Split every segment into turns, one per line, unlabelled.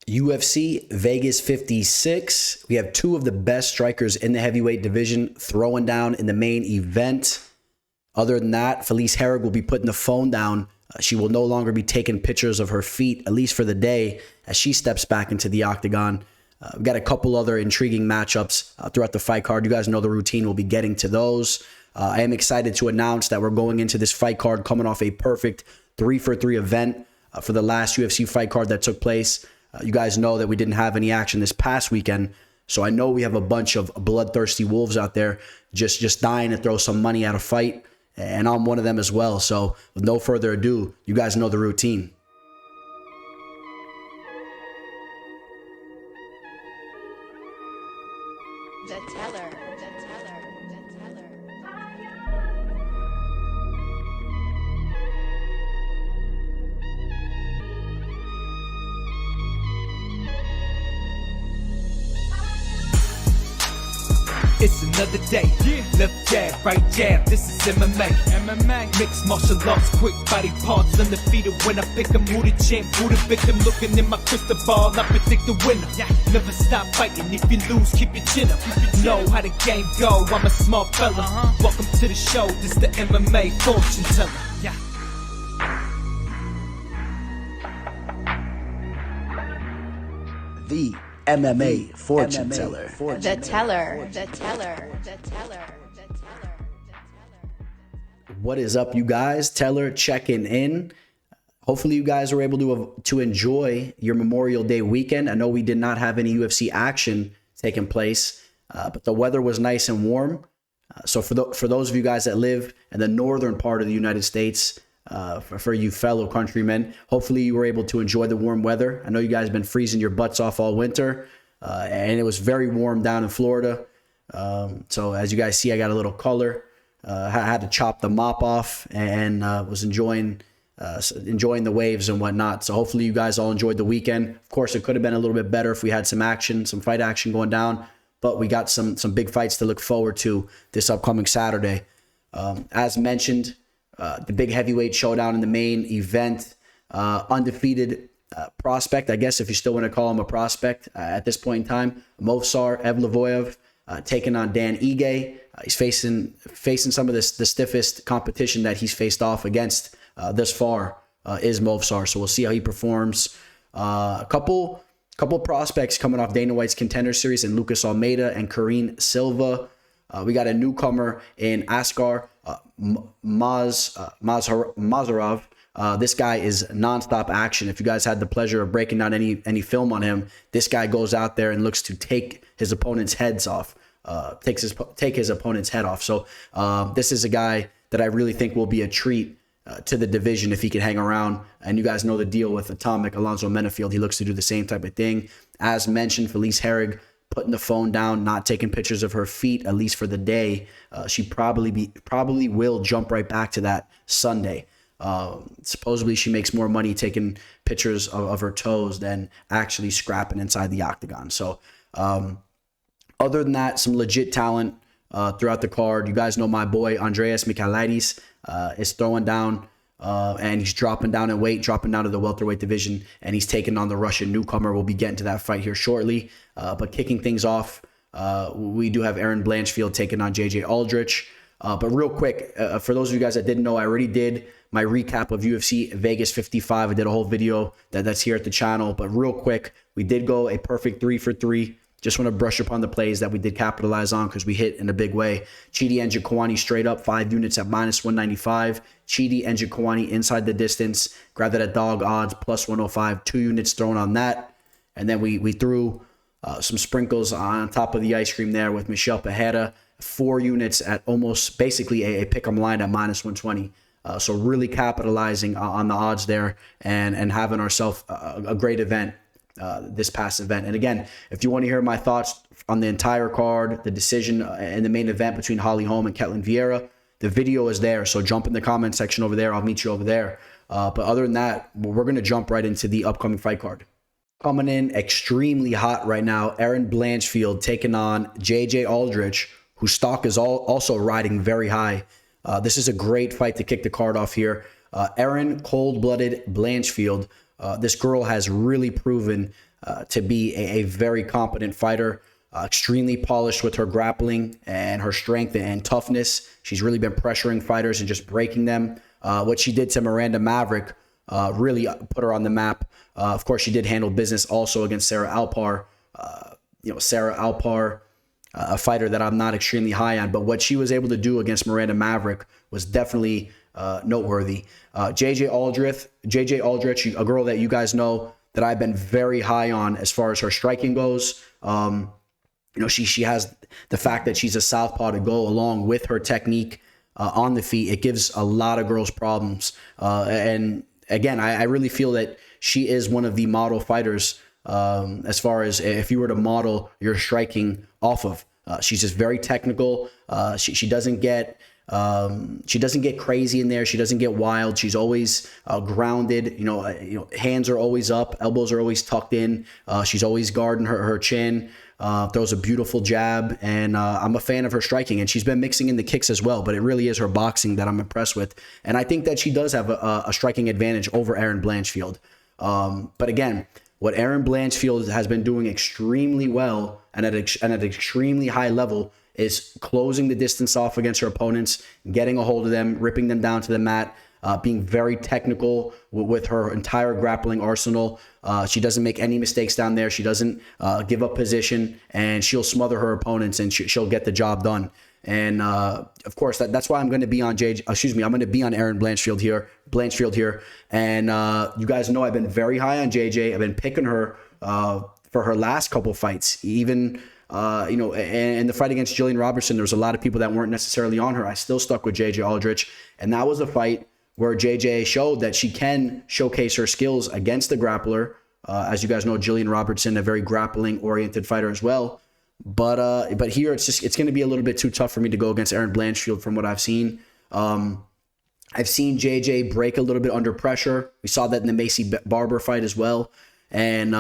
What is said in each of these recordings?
UFC Vegas 56. We have two of the best strikers in the heavyweight division throwing down in the main event. Other than that, Felice Herrig will be putting the phone down. She will no longer be taking pictures of her feet, at least for the day, as she steps back into the octagon. We've got a couple other intriguing matchups throughout the fight card. You guys know the routine. We'll be getting to those. I am excited to announce that we're going into this fight card coming off a perfect 3-for-3 event for the last UFC fight card that took place. You guys know that we didn't have any action this past weekend, so I know we have a bunch of bloodthirsty wolves out there just dying to throw some money at a fight, and I'm one of them as well. So with no further ado, you guys know the routine.
It's another day, left jab, right jab, this is MMA. Mixed martial arts, quick body parts, undefeated when I pick 'em. Who the champ, who the victim, looking in my crystal ball, I predict the winner. Never stop fighting, if you lose, keep your chin up. Know how the game go, I'm a smart fella. Welcome to the show, this the MMA fortune teller.
The MMA fortune teller.
The teller.
What is up, you guys? Teller checking in. Hopefully you guys were able to enjoy your Memorial Day weekend. I know we did not have any UFC action taking place, but the weather was nice and warm. So for those of you guys that live in the northern part of the United States, for you fellow countrymen, hopefully you were able to enjoy the warm weather. I know you guys have been freezing your butts off all winter, and it was very warm down in Florida. So as you guys see, I got a little color. I had to chop the mop off and was enjoying the waves and whatnot. So hopefully you guys all enjoyed the weekend. Of course, it could have been a little bit better if we had some action, some fight action going down, but we got some big fights to look forward to this upcoming Saturday. As mentioned, the big heavyweight showdown in the main event, undefeated prospect, I guess, if you still want to call him a prospect at this point in time, Movsar Evloev taking on Dan Ige. He's facing some of the stiffest competition that he's faced off against thus far is Movsar. So we'll see how he performs. A couple prospects coming off Dana White's Contender Series in Lucas Almeida and Karolina Silva. We got a newcomer in Askar Mazarov. This guy is nonstop action. If you guys had the pleasure of breaking down any film on him, this guy goes out there and looks to take his opponent's heads off, take his opponent's head off. So this is a guy that I really think will be a treat to the division if he can hang around. And you guys know the deal with Atomic Alonzo Menafield. He looks to do the same type of thing. As mentioned, Felice Herrig putting the phone down, not taking pictures of her feet, at least for the day. She probably will jump right back to that Sunday. Supposedly she makes more money taking pictures of her toes than actually scrapping inside the octagon. So other than that, some legit talent throughout the card. You guys know my boy Andreas Michailidis is throwing down and he's dropping down in weight, dropping down to the welterweight division, and he's taking on the Russian newcomer. We'll be getting to that fight here shortly. But kicking things off, we do have Erin Blanchfield taking on Aldrich. But real quick, for those of you guys that didn't know, I already did my recap of UFC Vegas 55. I did a whole video that's here at the channel. But real quick, we did go a perfect 3-for-3. Just want to brush upon the plays that we did capitalize on because we hit in a big way. Chidi and Njokuani straight up, 5 units at -195. Chidi and Njokuani inside the distance. Grab that at dog odds, +105. 2 units thrown on that. And then we threw some sprinkles on top of the ice cream there with Michel Pereira. 4 units at almost basically a pick'em line at -120. So really capitalizing on the odds there and having ourselves a great event. This past event. And again, if you want to hear my thoughts on the entire card, the decision and the main event between Holly Holm and Ketlin Vieira, the video is there. So jump in the comment section over there. I'll meet you over there. But other than that, we're going to jump right into the upcoming fight card. Coming in extremely hot right now, Erin Blanchfield taking on Aldrich, whose stock is also riding very high. This is a great fight to kick the card off here. Erin, cold-blooded Blanchfield. This girl has really proven to be a very competent fighter. Extremely polished with her grappling and her strength and toughness. She's really been pressuring fighters and just breaking them. What she did to Miranda Maverick really put her on the map. Of course, she did handle business also against Sarah Alpar. Sarah Alpar, a fighter that I'm not extremely high on, but what she was able to do against Miranda Maverick was definitely noteworthy. JJ Aldrich, a girl that you guys know that I've been very high on as far as her striking goes. She has the fact that she's a southpaw to go along with her technique on the feet. It gives a lot of girls problems. And again, I really feel that she is one of the model fighters as far as if you were to model your striking off of. She's just very technical. She doesn't get crazy in there. She doesn't get wild. She's always grounded. Hands are always up, elbows are always tucked in. She's always guarding her chin. Throws a beautiful jab, and I'm a fan of her striking, and she's been mixing in the kicks as well, but it really is her boxing that I'm impressed with. And I think that she does have a striking advantage over Erin Blanchfield. But again, what Erin Blanchfield has been doing extremely well and at an extremely high level is closing the distance off against her opponents, getting a hold of them, ripping them down to the mat, being very technical with her entire grappling arsenal. She doesn't make any mistakes down there. She doesn't give up position, and she'll smother her opponents, and she'll get the job done. And of course, that's why I'm going to be on I'm going to be on Erin Blanchfield here. And you guys know I've been very high on JJ. I've been picking her for her last couple fights, even. And the fight against Jillian Robertson, there was a lot of people that weren't necessarily on her. I still stuck with JJ Aldrich, and that was a fight where JJ showed that she can showcase her skills against the grappler. As you guys know, Jillian Robertson, a very grappling-oriented fighter as well. But here it's going to be a little bit too tough for me to go against Erin Blanchfield from what I've seen. I've seen JJ break a little bit under pressure. We saw that in the Macy Barber fight as well. And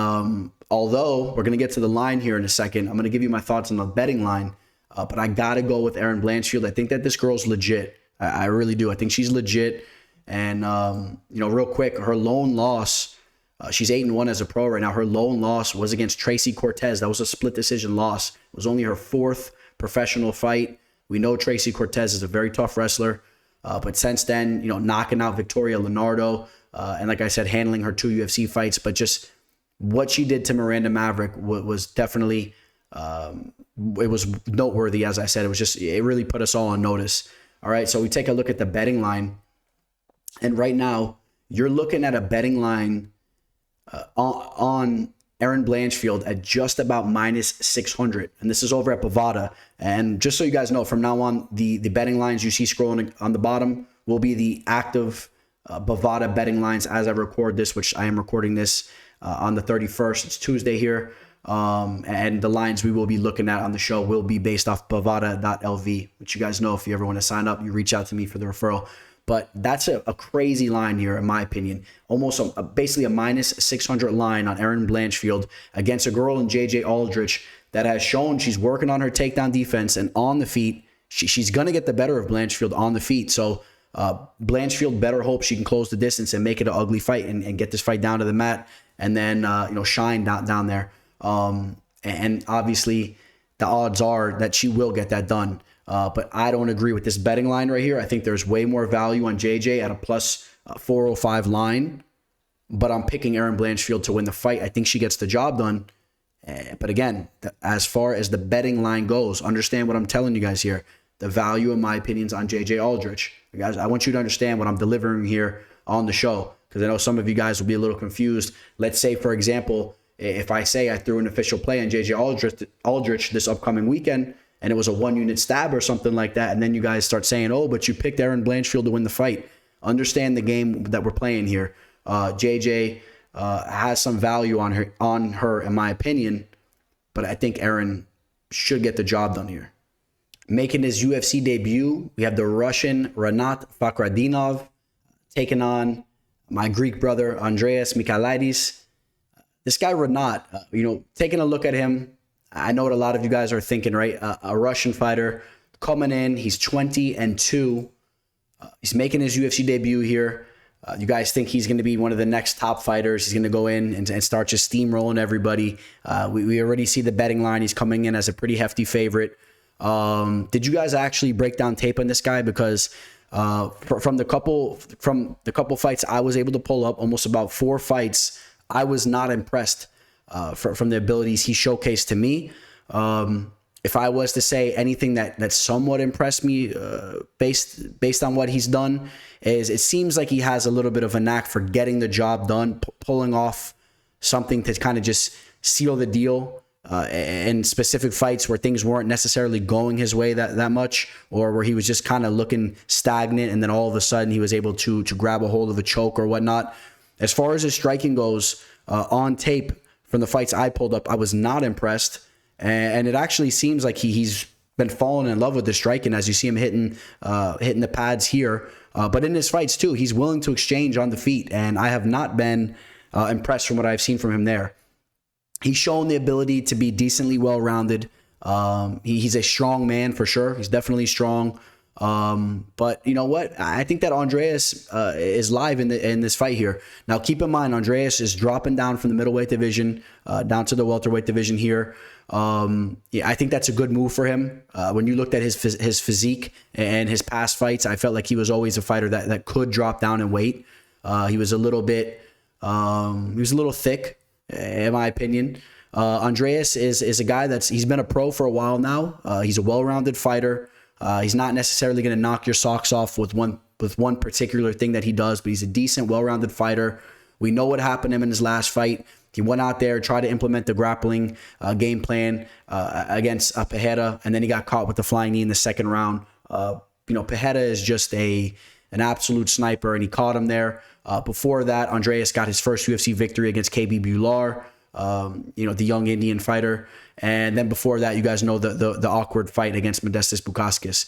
although we're going to get to the line here in a second, I'm going to give you my thoughts on the betting line. But I got to go with Erin Blanchfield. I think that this girl's legit. I really do. I think she's legit. And, real quick, her lone loss, she's 8-1 as a pro right now. Her lone loss was against Tracy Cortez. That was a split decision loss. It was only her fourth professional fight. We know Tracy Cortez is a very tough wrestler. But since then, knocking out Victoria Leonardo, and like I said, handling her 2 UFC fights. But just what she did to Miranda Maverick was definitely, it was noteworthy, as I said. It really put us all on notice. All right, so we take a look at the betting line. And right now, you're looking at a betting line on Erin Blanchfield at just about minus 600. And this is over at Bovada. And just so you guys know, from now on, the betting lines you see scrolling on the bottom will be the active Bovada betting lines as I record this, which I am recording this on the 31st. It's Tuesday here. And the lines we will be looking at on the show will be based off bovada.lv, which you guys know, if you ever want to sign up, you reach out to me for the referral. But that's a crazy line here, in my opinion. Almost basically a minus 600 line on Erin Blanchfield against a girl in JJ Aldrich that has shown she's working on her takedown defense, and on the feet, she's going to get the better of Blanchfield on the feet. So Blanchfield better hope she can close the distance and make it an ugly fight and get this fight down to the mat, and then shine down there. And obviously, the odds are that she will get that done. But I don't agree with this betting line right here. I think there's way more value on JJ at a plus 405 line. But I'm picking Erin Blanchfield to win the fight. I think she gets the job done. But again, as far as the betting line goes, understand what I'm telling you guys here. The value, in my opinion, is on JJ Aldrich. Guys, I want you to understand what I'm delivering here on the show, because I know some of you guys will be a little confused. Let's say, for example, if I say I threw an official play on JJ Aldrich this upcoming weekend, and it was a 1-unit stab or something like that, and then you guys start saying, oh, but you picked Erin Blanchfield to win the fight. Understand the game that we're playing here. JJ has some value on her, in my opinion, but I think Erin should get the job done here. Making his UFC debut, we have the Russian Rinat Fakhretdinov taking on my Greek brother, Andreas Michailidis. This guy, Rinat, taking a look at him, I know what a lot of you guys are thinking, right? A Russian fighter coming in. He's 20-2. He's making his UFC debut here. You guys think he's going to be one of the next top fighters? He's going to go in and start just steamrolling everybody. We already see the betting line. He's coming in as a pretty hefty favorite. Did you guys actually break down tape on this guy? Because from the couple fights I was able to pull up, almost about 4 fights, I was not impressed from the abilities he showcased to me. If I was to say anything that somewhat impressed me based on what he's done, is it seems like he has a little bit of a knack for getting the job done, pulling off something to kind of just seal the deal in specific fights where things weren't necessarily going his way that much, or where he was just kind of looking stagnant, and then all of a sudden he was able to grab a hold of a choke or whatnot. As far as his striking goes, on tape from the fights I pulled up, I was not impressed. And it actually seems like he's been falling in love with the striking, as you see him hitting the pads here. But in his fights too, he's willing to exchange on the feet, and I have not been impressed from what I've seen from him there. He's shown the ability to be decently well-rounded. He's a strong man for sure. He's definitely strong. But you know what? I think that Andreas is live in this fight here. Now, keep in mind, Andreas is dropping down from the middleweight division down to the welterweight division here. I think that's a good move for him. When you looked at his physique and his past fights, I felt like he was always a fighter that could drop down in weight. He was a little thick, in my opinion. Andreas is a guy he's been a pro for a while now. He's a well-rounded fighter. He's not necessarily going to knock your socks off with one particular thing that he does, but he's a decent, well-rounded fighter. We know what happened to him in his last fight. He went out there, tried to implement the grappling game plan against Pereira, and then he got caught with the flying knee in the second round. Pereira is just an absolute sniper, and he caught him there. Before that, Andreas got his first UFC victory against KB Bular, the young Indian fighter. And then before that, you guys know the awkward fight against Modestas Bukauskas.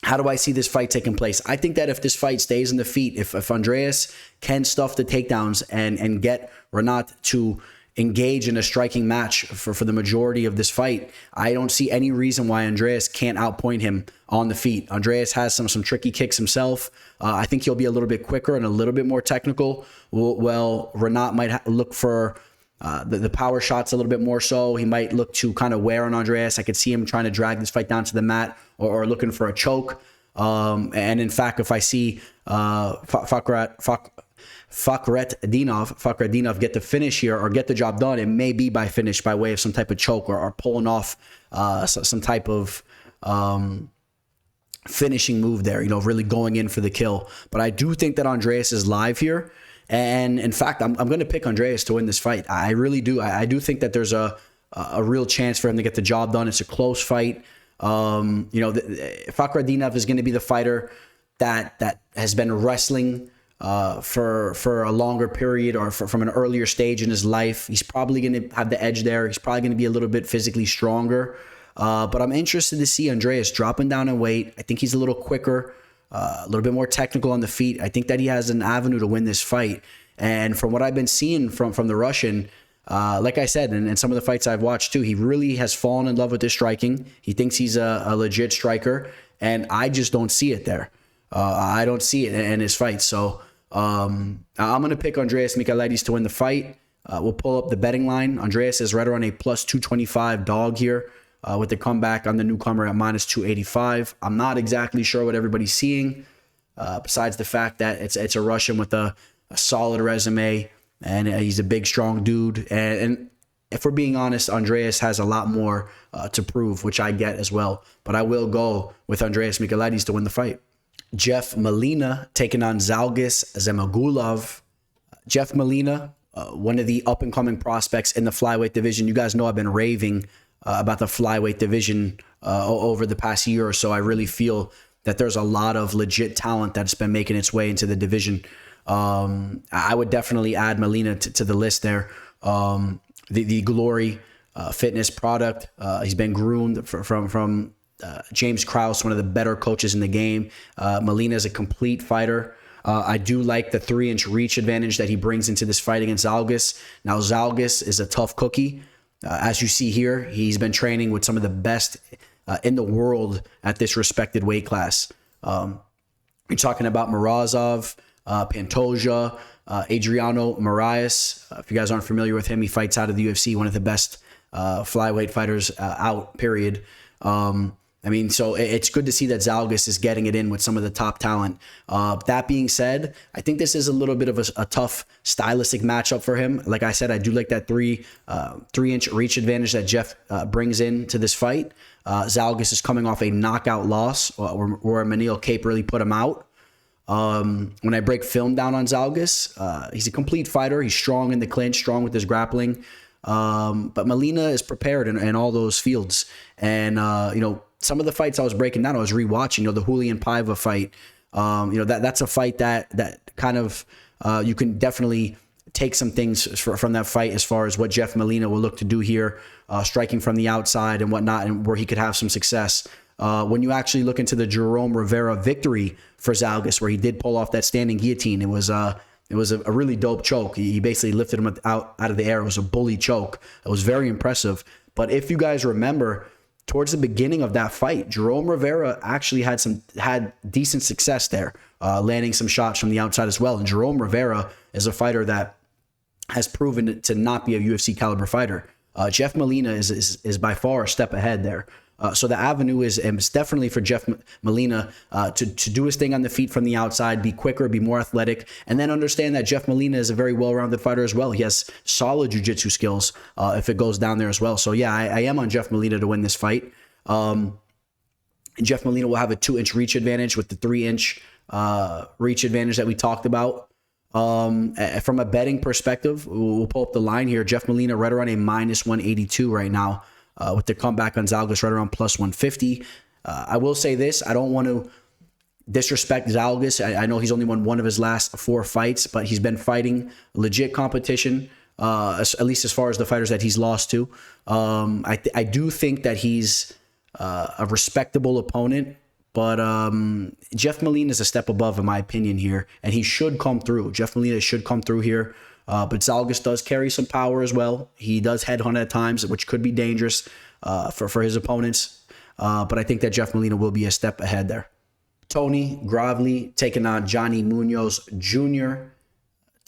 How do I see this fight taking place? I think that if this fight stays in the feet, if Andreas can stuff the takedowns and get Rinat to engage in a striking match for the majority of this fight, I don't see any reason why Andreas can't outpoint him on the feet. Andreas has some tricky kicks himself. I think he'll be a little bit quicker and a little bit more technical. Well, Rinat might look for the power shots a little bit more so. He might look to kind of wear on Andreas. I could see him trying to drag this fight down to the mat or looking for a choke. And in fact, if I see Fakhretdinov get the finish here or get the job done, it may be by finish by way of some type of choke or pulling off some type of finishing move there, really going in for the kill. But I do think that Andreas is live here. And in fact, I'm going to pick Andreas to win this fight. I really do. I do think that there's a real chance for him to get the job done. It's a close fight. Fakhretdinov is going to be the fighter that has been wrestling for a longer period or from an earlier stage in his life. He's probably going to have the edge there. He's probably going to be a little bit physically stronger. But I'm interested to see Andreas dropping down in weight. I think he's a little quicker. A little bit more technical on the feet. I think that he has an avenue to win this fight. And from what I've been seeing from the Russian, like I said, and some of the fights I've watched too, he really has fallen in love with his striking. He thinks he's a legit striker, and I just don't see it there. I don't see it in his fights. So I'm going to pick Andreas Michailidis to win the fight. We'll pull up the betting line. Andreas is right around a plus 225 dog here. With the comeback on the newcomer at minus 285. I'm not exactly sure what everybody's seeing, besides the fact that it's a Russian with a solid resume, and he's a big, strong dude. And if we're being honest, Andreas has a lot more to prove, which I get as well. But I will go with Andreas Michailidis to win the fight. Jeff Molina taking on Zhalgas Zhumagulov. Jeff Molina, one of the up-and-coming prospects in the flyweight division. You guys know I've been raving about the flyweight division over the past year or so. I really feel that there's a lot of legit talent that's been making its way into the division. I would definitely add Molina to the list there. The Glory fitness product. He's been groomed from James Krause, one of the better coaches in the game. Molina is a complete fighter. I do like the 3-inch reach advantage that he brings into this fight against Zhalgas. Now, Zhalgas is a tough cookie. As you see here, he's been training with some of the best in the world at this respected weight class. You're talking about Morozov, Pantoja, Adriano Moraes. If you guys aren't familiar with him, he fights out of the UFC, one of the best flyweight fighters out, period. I mean, so it's good to see that Zhalgas is getting it in with some of the top talent. That being said, I think this is a little bit of a tough stylistic matchup for him. Like I said, I do like that 3-inch reach advantage that Jeff brings in to this fight. Zhalgas is coming off a knockout loss where Manil Cape really put him out. When I break film down on Zhalgas, he's a complete fighter. He's strong in the clinch, strong with his grappling. But Molina is prepared in all those fields. And, some of the fights I was breaking down, I was rewatching, the Julian Paiva fight. That's a fight that kind of, you can definitely take some things from that fight as far as what Jeff Molina will look to do here, striking from the outside and whatnot, and where he could have some success. When you actually look into the Jerome Rivera victory for Zhalgas, where he did pull off that standing guillotine, it was a really dope choke. He basically lifted him out of the air. It was a bully choke. It was very impressive. But if you guys remember, towards the beginning of that fight, Jerome Rivera actually had decent success there, landing some shots from the outside as well. And Jerome Rivera is a fighter that has proven to not be a UFC caliber fighter. Jeff Molina is by far a step ahead there. So the avenue is definitely for Jeff Molina to do his thing on the feet from the outside, be quicker, be more athletic, and then understand that Jeff Molina is a very well-rounded fighter as well. He has solid jiu-jitsu skills if it goes down there as well. So yeah, I am on Jeff Molina to win this fight. Jeff Molina will have a 2-inch reach advantage with the 3-inch reach advantage that we talked about. From a betting perspective, we'll pull up the line here. Jeff Molina right around a -182 right now. With the comeback on Zhalgas right around +150. I will say this, I don't want to disrespect Zhalgas. I know he's only won one of his last 4 fights, but he's been fighting legit competition, at least as far as the fighters that he's lost to. I do think that he's a respectable opponent, but Jeff Molina is a step above in my opinion here, and he should come through. Jeff Molina should come through here. But Zhalgas does carry some power as well. He does headhunt at times, which could be dangerous for his opponents. But I think that Jeff Molina will be a step ahead there. Tony Gravely taking on Johnny Munoz Jr.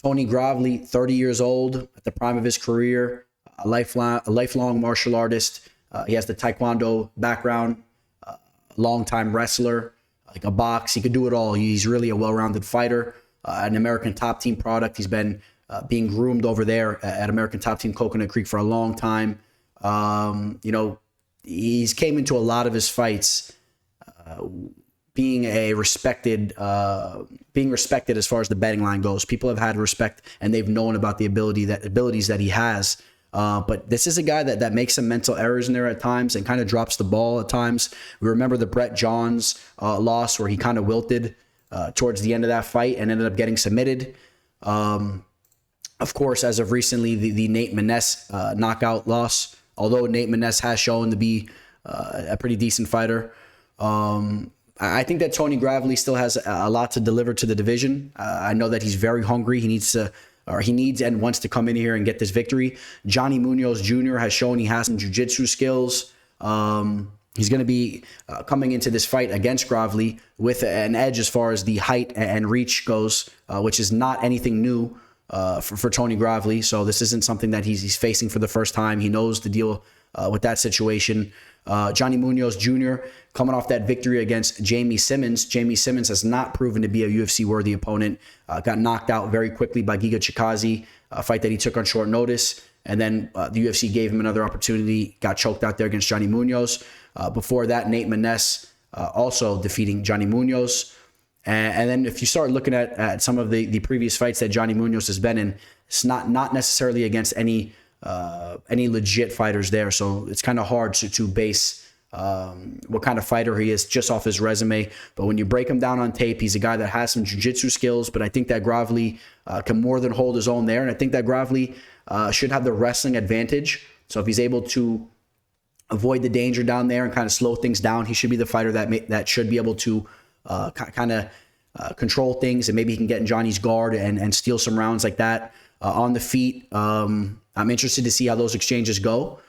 Tony Gravely, 30 years old, at the prime of his career, a lifelong martial artist. He has the Taekwondo background, longtime wrestler, like a box. He could do it all. He's really a well-rounded fighter, an American Top Team product. He's been being groomed over there at American Top Team Coconut Creek for a long time. He's came into a lot of his fights being respected as far as the betting line goes. People have had respect and they've known about the abilities that he has. But this is a guy that makes some mental errors in there at times and kind of drops the ball at times. We remember the Brett Johns loss where he kind of wilted towards the end of that fight and ended up getting submitted. Of course, as of recently, the Nate Maness knockout loss, although Nate Maness has shown to be a pretty decent fighter. I think that Tony Gravely still has a lot to deliver to the division. I know that he's very hungry. He needs and wants to come in here and get this victory. Johnny Munoz Jr. has shown he has some jiu-jitsu skills. He's going to be coming into this fight against Gravely with an edge as far as the height and reach goes, which is not anything new for Tony Gravely. So this isn't something that he's facing for the first time. He knows the deal with that situation. Johnny Munoz Jr. coming off that victory against Jamie Simmons. Jamie Simmons has not proven to be a UFC-worthy opponent. Got knocked out very quickly by Giga Chikadze, a fight that he took on short notice. And then the UFC gave him another opportunity, got choked out there against Johnny Munoz. Before that, Nate Maness also defeating Johnny Munoz. And then if you start looking at some of the previous fights that Johnny Munoz has been in, it's not necessarily against any legit fighters there. So it's kind of hard to base what kind of fighter he is just off his resume. But when you break him down on tape, he's a guy that has some jiu-jitsu skills. But I think that Gravely can more than hold his own there. And I think that Gravely should have the wrestling advantage. So if he's able to avoid the danger down there and kind of slow things down, he should be the fighter that should be able to kind of control things, and maybe he can get in Johnny's guard and steal some rounds like that on the feet. I'm interested to see how those exchanges go.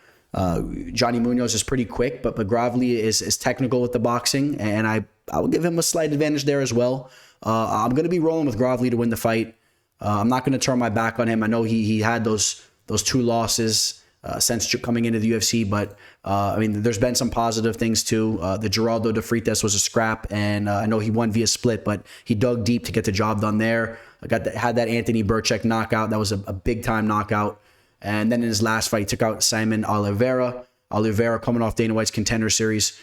Johnny Munoz is pretty quick, but Gravely is technical with the boxing, and I would give him a slight advantage there as well. I'm going to be rolling with Gravely to win the fight. I'm not going to turn my back on him. I know he had those 2 losses since coming into the UFC, but I mean, there's been some positive things too. The Geraldo de Freitas was a scrap, and I know he won via split, but he dug deep to get the job done there. Had that Anthony Burchek knockout. That was a big time knockout. And then in his last fight, he took out Simon Oliveira. Oliveira coming off Dana White's Contender Series.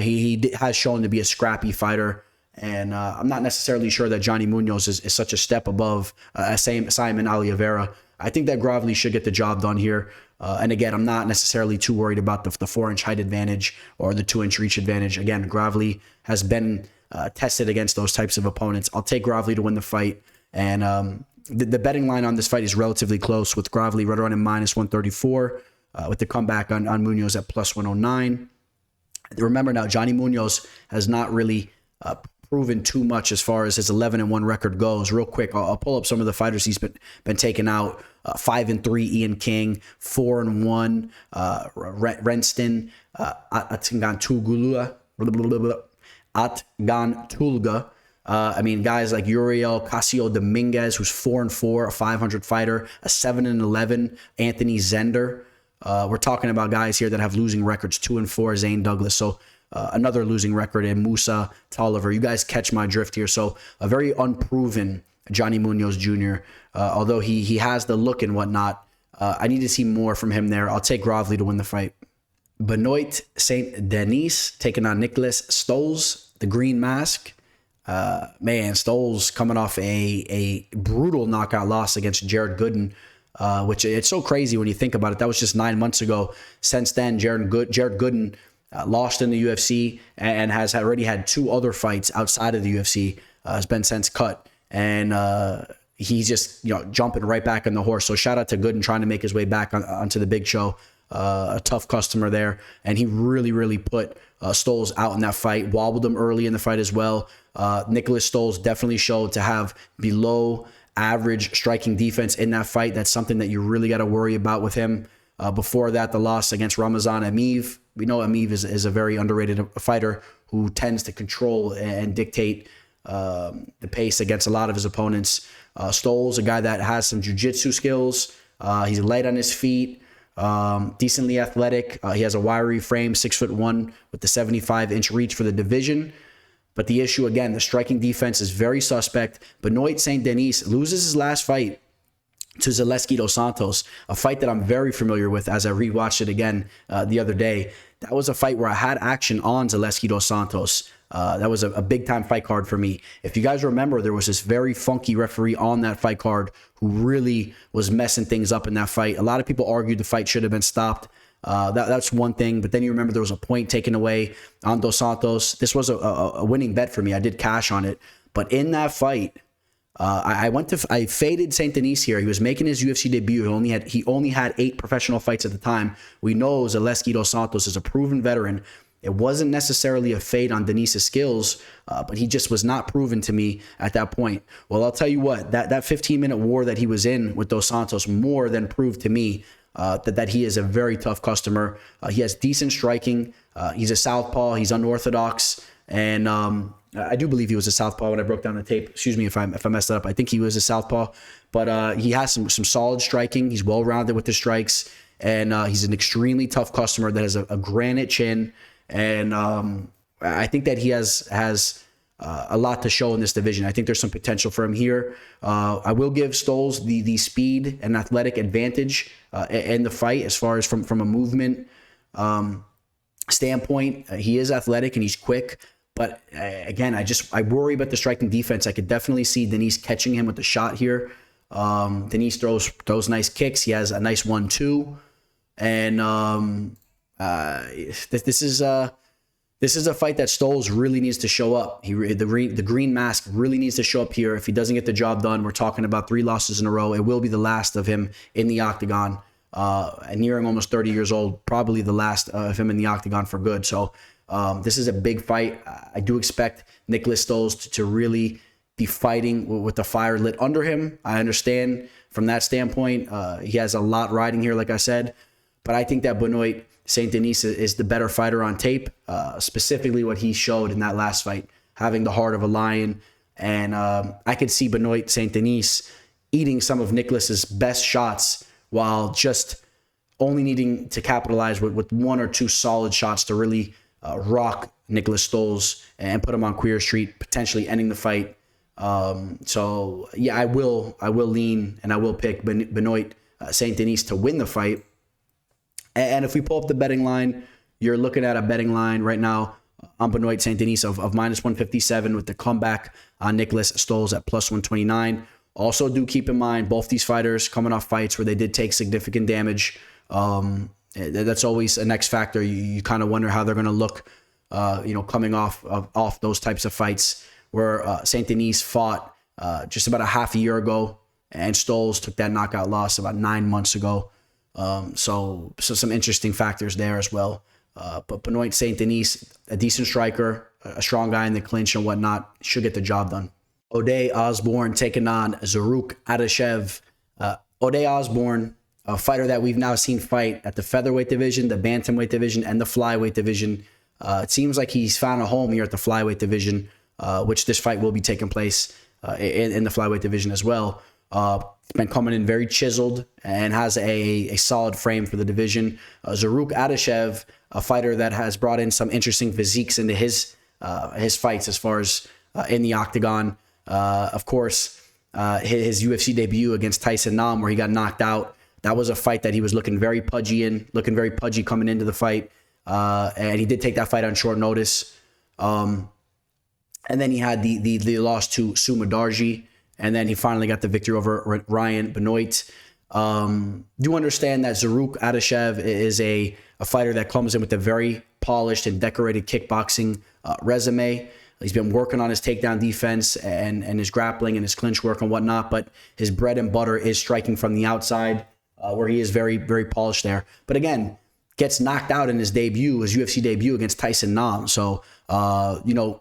He has shown to be a scrappy fighter. And I'm not necessarily sure that Johnny Munoz is such a step above Simon Oliveira. I think that Gravely should get the job done here. And again, I'm not necessarily too worried about the 4-inch height advantage or the 2-inch reach advantage. Again, Gravely has been tested against those types of opponents. I'll take Gravely to win the fight. And the betting line on this fight is relatively close, with Gravely right around in -134, with the comeback on Munoz at +109. Remember now, Johnny Munoz has not really proven too much as far as his 11-1 record goes. Real quick, I'll pull up some of the fighters he's been taking out. 5-3 Ian King, 4-1 Renston, Atgantulga. I mean, guys like Uriel Casio Dominguez, who's 4-4, a 500 fighter, a 7-11 Anthony Zender. We're talking about guys here that have losing records, 2-4 Zane Douglas. So another losing record in Musa Tolliver. You guys catch my drift here. So a very unproven Johnny Munoz Jr. Although he has the look and whatnot, I need to see more from him there. I'll take Gravely to win the fight. Benoit Saint-Denis taking on Niklas Stolze, the Green Mask. Man, Stolze coming off a brutal knockout loss against Jared Gooden, which it's so crazy when you think about it. That was just 9 months ago. Since then, Jared Gooden lost in the UFC and has already had 2 other fights outside of the UFC. Has been since cut, and he's just jumping right back on the horse. So shout out to Gooden trying to make his way back onto the big show. A tough customer there, and he really put Stolze out in that fight. Wobbled him early in the fight as well. Niklas Stolze definitely showed to have below average striking defense in that fight. That's something that you really got to worry about with him. Before that, the loss against Ramazan Emeev. We know Emeev is a very underrated fighter who tends to control and dictate the pace against a lot of his opponents. Stolze, a guy that has some jiu-jitsu skills. He's light on his feet. Decently athletic. He has a wiry frame, 6'1", with the 75-inch reach for the division. But the issue, again, the striking defense is very suspect. Benoit Saint-Denis loses his last fight to Zaleski dos Santos, a fight that I'm very familiar with as I rewatched it again the other day. That was a fight where I had action on Zaleski dos Santos. That was a big-time fight card for me. If you guys remember, there was this very funky referee on that fight card who really was messing things up in that fight. A lot of people argued the fight should have been stopped. That's one thing. But then you remember there was a point taken away on Dos Santos. This was a winning bet for me. I did cash on it. But in that fight, I faded Saint-Denis here. He was making his UFC debut. He only had 8 professional fights at the time. We know Zaleski dos Santos is a proven veteran. It wasn't necessarily a fade on Denis's skills, but he just was not proven to me at that point. Well, I'll tell you what, that 15-minute war that he was in with Dos Santos more than proved to me that he is a very tough customer. He has decent striking. He's a southpaw. He's unorthodox. And I do believe he was a southpaw when I broke down the tape. Excuse me if I messed that up. I think he was a southpaw. But he has some solid striking. He's well-rounded with the strikes. And he's an extremely tough customer that has a granite chin. And I think that he has a lot to show in this division. I think there's some potential for him here. I will give Stolze the speed and athletic advantage in the fight as far as from a movement standpoint. He is athletic and he's quick. But again, I worry about the striking defense. I could definitely see Denis catching him with the shot here. Denis throws nice kicks. He has a nice 1-2. And this is a fight that Stolze really needs to show up. The Green Mask really needs to show up here. If he doesn't get the job done, we're talking about 3 losses in a row. It will be the last of him in the octagon. Nearing almost 30 years old, probably the last of him in the octagon for good. So this is a big fight. I do expect Niklas Stolze to really be fighting with the fire lit under him. I understand from that standpoint. He has a lot riding here, like I said. But I think that Benoit Saint-Denis is the better fighter on tape, specifically what he showed in that last fight. having the heart of a lion. And I could see Benoit Saint-Denis eating some of Niklas's best shots while just only needing to capitalize with 1 or 2 solid shots to really rock Niklas Stolze and put him on Queer Street, potentially ending the fight. So yeah, I will lean and I will pick Benoit Saint-Denis to win the fight. And if we pull up the betting line, you're looking at a betting line right now on Benoit Saint-Denis of minus 157 with the comeback on Niklas Stolze at plus 129. Also, do keep in mind both these fighters coming off fights where they did take significant damage. That's always an X factor. You kind of wonder how they're going to look, coming off those types of fights where Saint-Denis fought just about a half a year ago, and Stolze took that knockout loss about 9 months ago. So some interesting factors there as well. But Benoit Saint-Denis, a decent striker, a strong guy in the clinch and whatnot, should get the job done. Ige Osbourne taking on Zarrukh Adashev. Ige Osbourne, a fighter that we've now seen fight at the featherweight division, the bantamweight division, and the flyweight division. It seems like he's found a home here at the flyweight division, which this fight will be taking place in the flyweight division as well. He's been coming in very chiseled and has a solid frame for the division. Zarrukh Adashev, a fighter that has brought in some interesting physiques into his fights as far as in the octagon. Of course, his UFC debut against Tyson Nam, where he got knocked out. That was a fight that he was looking very pudgy coming into the fight. And he did take that fight on short notice. And then he had the loss to Sumadarji. And then he finally got the victory over Ryan Benoit. Do understand that Zarrukh Adashev is a fighter that comes in with a very polished and decorated kickboxing resume. He's been working on his takedown defense and his grappling and his clinch work and whatnot, but his bread and butter is striking from the outside, where he is very, very polished there. But again, gets knocked out in his UFC debut against Tyson Nam. So,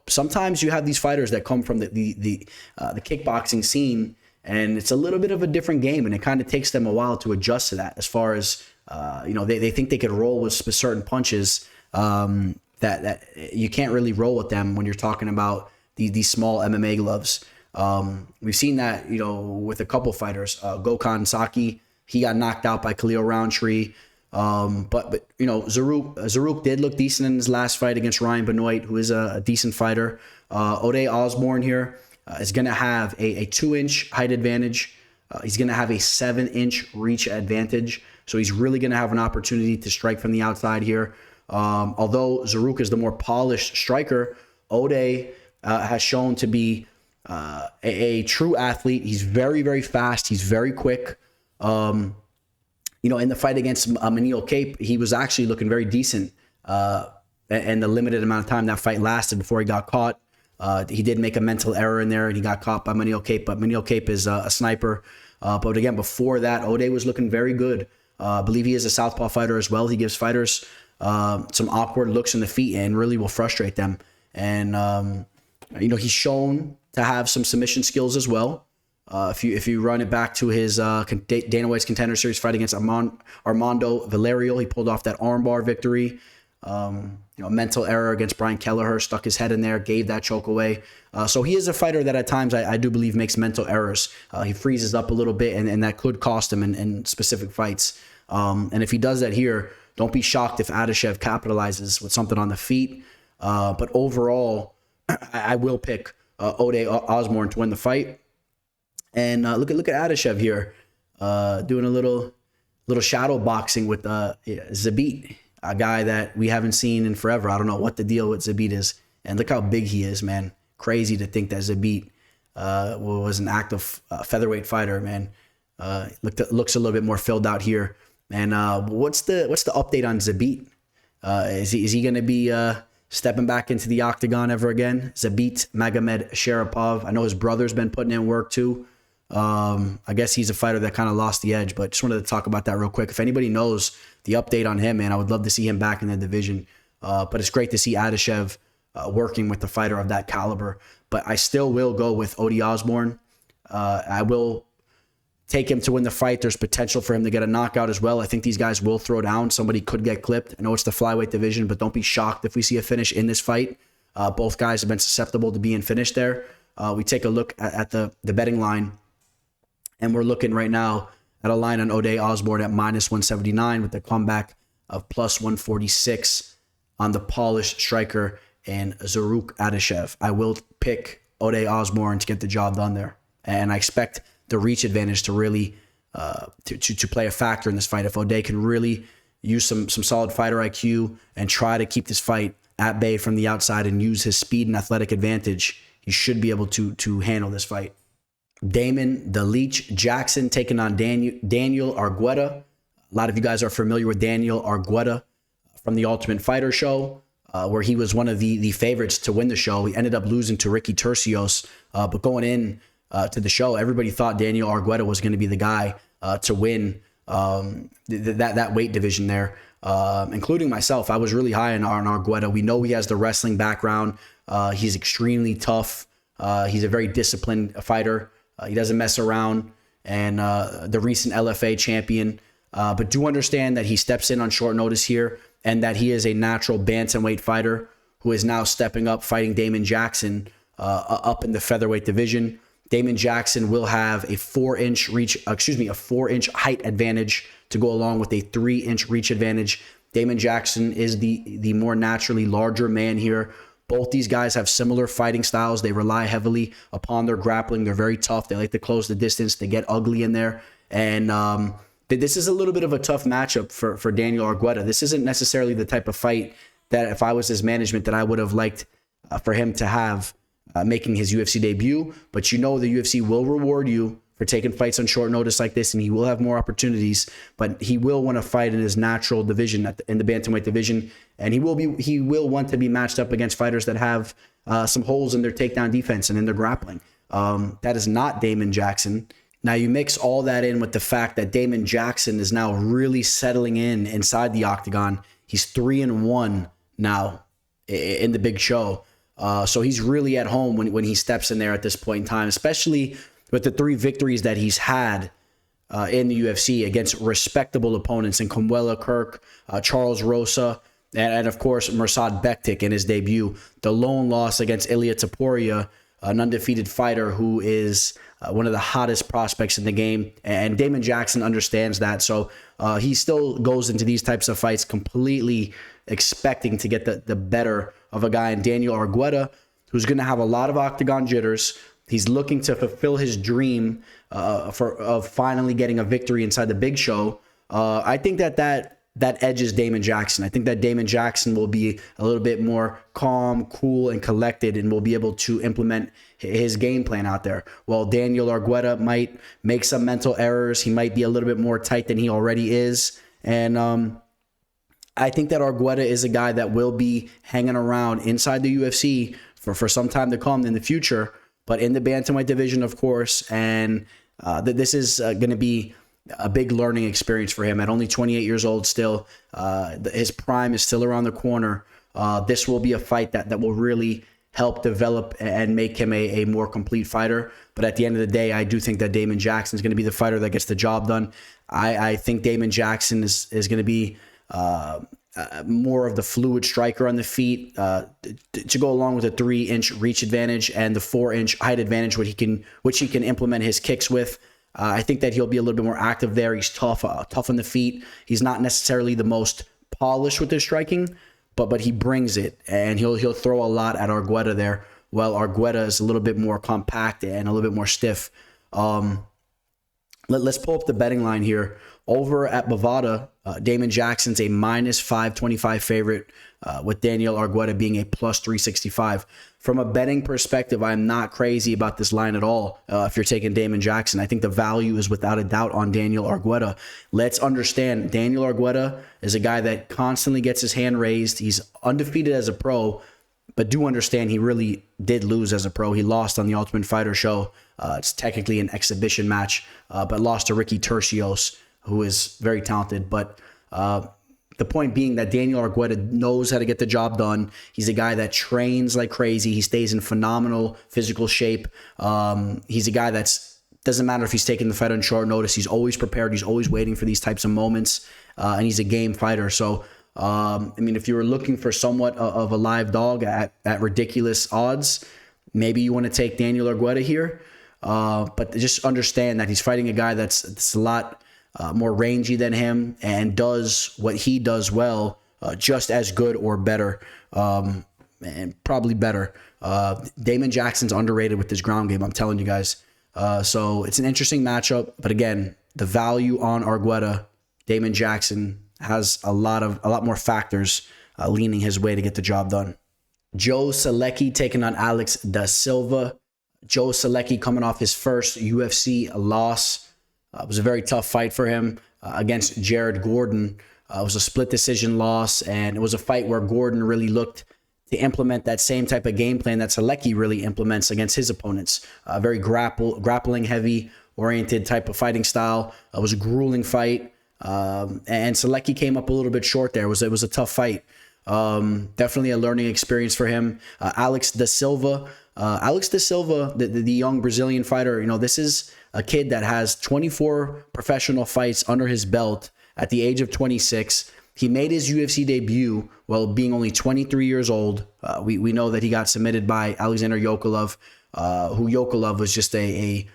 sometimes you have these fighters that come from the kickboxing scene, and it's a little bit of a different game, and it kind of takes them a while to adjust to that. As far as they think they could roll with certain punches that you can't really roll with them when you're talking about these small MMA gloves. We've seen that with a couple fighters. Gokhan Saki, he got knocked out by Khalil Roundtree. But Zarrukh did look decent in his last fight against Ryan Benoit, who is a decent fighter. Ige Osbourne here is going to have a 2-inch height advantage. He's going to have a 7-inch reach advantage. So he's really going to have an opportunity to strike from the outside here. Although Zarrukh is the more polished striker, Ige has shown to be a true athlete. He's very, very fast. He's very quick. In the fight against Manil Cape, he was actually looking very decent. And the limited amount of time that fight lasted before he got caught. He did make a mental error in there and he got caught by Manil Cape, but Manil Cape is a sniper. But again, before that, Ige was looking very good. I believe he is a southpaw fighter as well. He gives fighters some awkward looks in the feet and really will frustrate them. And, he's shown to have some submission skills as well. If you run it back to his Dana White's Contender Series fight against Armando Valerio, he pulled off that armbar victory. Mental error against Brian Kelleher, stuck his head in there, gave that choke away. So he is a fighter that at times I do believe makes mental errors. He freezes up a little bit, and that could cost him in specific fights. And if he does that here, don't be shocked if Adashev capitalizes with something on the feet. But overall, I will pick Ige Osbourne to win the fight. And look at Adashev here, doing a little shadow boxing with Zabit, a guy that we haven't seen in forever. I don't know what the deal with Zabit is, and look how big he is, man. Crazy to think that Zabit was an active featherweight fighter, man. Looks a little bit more filled out here. And what's the update on Zabit? Is he going to be stepping back into the octagon ever again? Zabit Magomed Sharapov. I know his brother's been putting in work too. I guess he's a fighter that kind of lost the edge, but just wanted to talk about that real quick. If anybody knows the update on him, man, I would love to see him back in the division. But it's great to see Adashev working with the fighter of that caliber. But I still will go with Ige Osbourne. I will take him to win the fight. There's potential for him to get a knockout as well. I think these guys will throw down. Somebody could get clipped. I know it's the flyweight division, but don't be shocked if we see a finish in this fight. Both guys have been susceptible to being finished there. We take a look at the betting line, and we're looking right now at a line on Ode Osbourne at -179 with the comeback of +146 on the polished striker and Zarrukh Adashev. I will pick Ode Osbourne to get the job done there, and I expect the reach advantage to really to play a factor in this fight. If Ode can really use some solid fighter IQ and try to keep this fight at bay from the outside and use his speed and athletic advantage, he should be able to handle this fight. Damon the Leech Jackson taking on Daniel Argueta. A lot of you guys are familiar with Daniel Argueta from the Ultimate Fighter show, where he was one of the favorites to win the show. He ended up losing to Ricky Turcios, but going in to the show, everybody thought Daniel Argueta was going to be the guy to win that weight division there, including myself. I was really high on Argueta. We know he has the wrestling background. He's extremely tough. He's a very disciplined fighter. He doesn't mess around, and the recent LFA champion. But do understand that he steps in on short notice here, and that he is a natural bantamweight fighter who is now stepping up, fighting Damon Jackson up in the featherweight division. Damon Jackson will have a 4-inch height advantage to go along with a 3-inch reach advantage. Damon Jackson is the more naturally larger man here. Both these guys have similar fighting styles. They rely heavily upon their grappling. They're very tough. They like to close the distance. They get ugly in there. And this is a little bit of a tough matchup for Daniel Argueta. This isn't necessarily the type of fight that, if I was his management, that I would have liked for him to have making his UFC debut. But the UFC will reward you for taking fights on short notice like this, and he will have more opportunities. But he will want to fight in his natural division, in the bantamweight division, and he will want to be matched up against fighters that have some holes in their takedown defense and in their grappling. That is not Damon Jackson. Now you mix all that in with the fact that Damon Jackson is now really settling inside the octagon. He's 3-1 now in the big show. So he's really at home when he steps in there at this point in time, especially with the 3 victories that he's had in the UFC against respectable opponents in Kumwela Kirk, Charles Rosa, and of course, Mirsad Bektik in his debut. The lone loss against Ilia Topuria, an undefeated fighter who is one of the hottest prospects in the game. And Damon Jackson understands that. So he still goes into these types of fights completely expecting to get the better of a guy in Daniel Argueta, who's going to have a lot of octagon jitters. He's looking to fulfill his dream of finally getting a victory inside the big show. I think that edges Damon Jackson. I think that Damon Jackson will be a little bit more calm, cool, and collected, and will be able to implement his game plan out there. While Daniel Argueta might make some mental errors, he might be a little bit more tight than he already is. And I think that Argueta is a guy that will be hanging around inside the UFC for some time to come in the future, but in the bantamweight division, of course. And this is going to be a big learning experience for him at only 28 years old still. His prime is still around the corner. This will be a fight that will really help develop and make him a more complete fighter. But at the end of the day, I do think that Damon Jackson is going to be the fighter that gets the job done. I think Damon Jackson is going to be more of the fluid striker on the feet to go along with the 3-inch reach advantage and the 4-inch height advantage, which he can implement his kicks with. I think that he'll be a little bit more active there. He's tough on the feet. He's not necessarily the most polished with his striking, but he brings it, and he'll throw a lot at Argueta there. While Argueta is a little bit more compact and a little bit more stiff. Let's pull up the betting line here. Over at Bovada, Damon Jackson's a -525 favorite, with Daniel Argueta being a +365. From a betting perspective, I'm not crazy about this line at all. If you're taking Damon Jackson, I think the value is without a doubt on Daniel Argueta. Let's understand, Daniel Argueta is a guy that constantly gets his hand raised. He's undefeated as a pro, but do understand he really did lose as a pro. He lost on the Ultimate Fighter show. It's technically an exhibition match, but lost to Ricky Turcios, who is very talented. But the point being that Daniel Argueta knows how to get the job done. He's a guy that trains like crazy. He stays in phenomenal physical shape. He's a guy doesn't matter if he's taking the fight on short notice. He's always prepared. He's always waiting for these types of moments, and he's a game fighter. So I mean, if you were looking for somewhat of a live dog at ridiculous odds, maybe you want to take Daniel Argueta here. But just understand that he's fighting a guy that's a lot more rangy than him and does what he does well, just as good or better, and probably better. Damon Jackson's underrated with this ground game, I'm telling you guys. So it's an interesting matchup. But again, the value on Argueta, Damon Jackson has a lot more factors leaning his way to get the job done. Joe Solecki taking on Alex da Silva. Joe Solecki coming off his first UFC loss. It was a very tough fight for him against Jared Gordon. It was a split decision loss, and it was a fight where Gordon really looked to implement that same type of game plan that Solecki really implements against his opponents. A very grappling heavy oriented type of fighting style. It was a grueling fight. And Solecki came up a little bit short there. It was a tough fight. Definitely a learning experience for him. Alex da Silva, the young Brazilian fighter, this is a kid that has 24 professional fights under his belt at the age of 26. He made his UFC debut while being only 23 years old. We know that he got submitted by Alexander Yakovlev, who Yakovlev was just a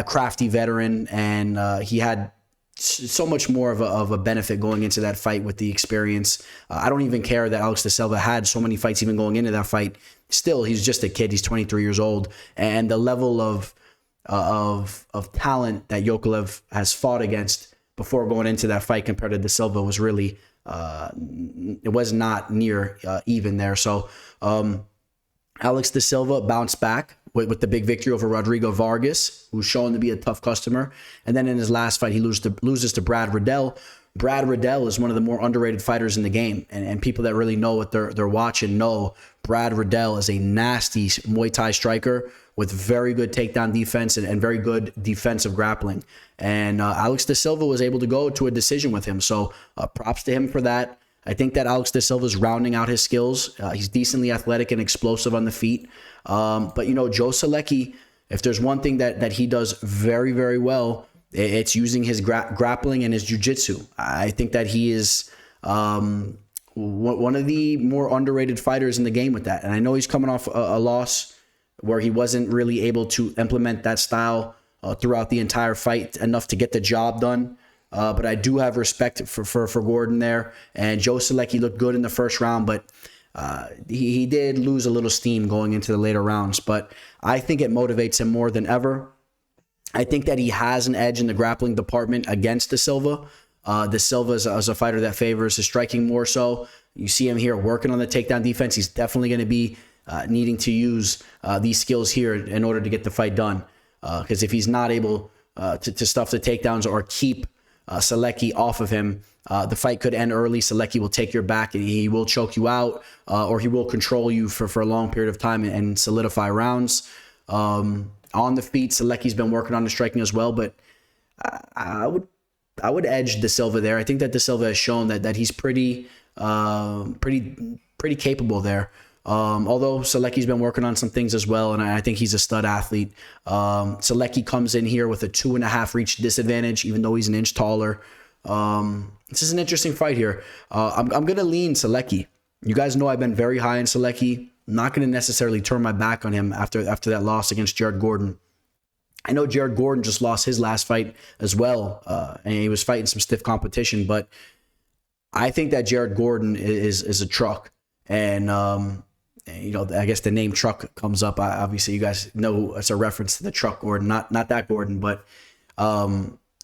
crafty veteran, and he had so much more of a benefit going into that fight with the experience. I don't even care that Alex da Silva had so many fights even going into that fight. Still, he's just a kid. He's 23 years old, and the level of talent that Yakovlev has fought against before going into that fight compared to da Silva was really it was not near even there. So Alex da Silva bounced back with the big victory over Rodrigo Vargas, who's shown to be a tough customer. And then in his last fight, he loses to Brad Riddell. Brad Riddell is one of the more underrated fighters in the game. And people that really know what they're watching know Brad Riddell is a nasty Muay Thai striker with very good takedown defense and very good defensive grappling. And Alex da Silva was able to go to a decision with him. So props to him for that. I think that Alex da Silva is rounding out his skills. He's decently athletic and explosive on the feet. But, Joe Solecki, if there's one thing that he does very, very well, it's using his grappling and his jiu-jitsu. I think that he is one of the more underrated fighters in the game with that. And I know he's coming off a loss where he wasn't really able to implement that style throughout the entire fight enough to get the job done. But I do have respect for Gordon there. And Joe Solecki looked good in the first round, but he did lose a little steam going into the later rounds. But I think it motivates him more than ever. I think that he has an edge in the grappling department against da Silva. Da Silva is a fighter that favors his striking more so. You see him here working on the takedown defense. He's definitely going to be needing to use these skills here in order to get the fight done. Because if he's not able to stuff the takedowns or keep Solecki off of him, the fight could end early. Solecki will take your back and he will choke you out, or he will control you for a long period of time and solidify rounds. On the feet, Solecki's been working on the striking as well, but I would edge da Silva there. I think that da Silva has shown that he's pretty capable there. Although Solecki's been working on some things as well, and I think he's a stud athlete. Solecki comes in here with a 2.5 reach disadvantage, even though he's an inch taller. This is an interesting fight here. I'm going to lean Solecki. You guys know I've been very high on Solecki. I'm not going to necessarily turn my back on him after that loss against Jared Gordon. I know Jared Gordon just lost his last fight as well, and he was fighting some stiff competition, but I think that Jared Gordon is a truck. And, I guess the name Truck comes up. Obviously, you guys know it's a reference to the Truck Gordon, not that Gordon, but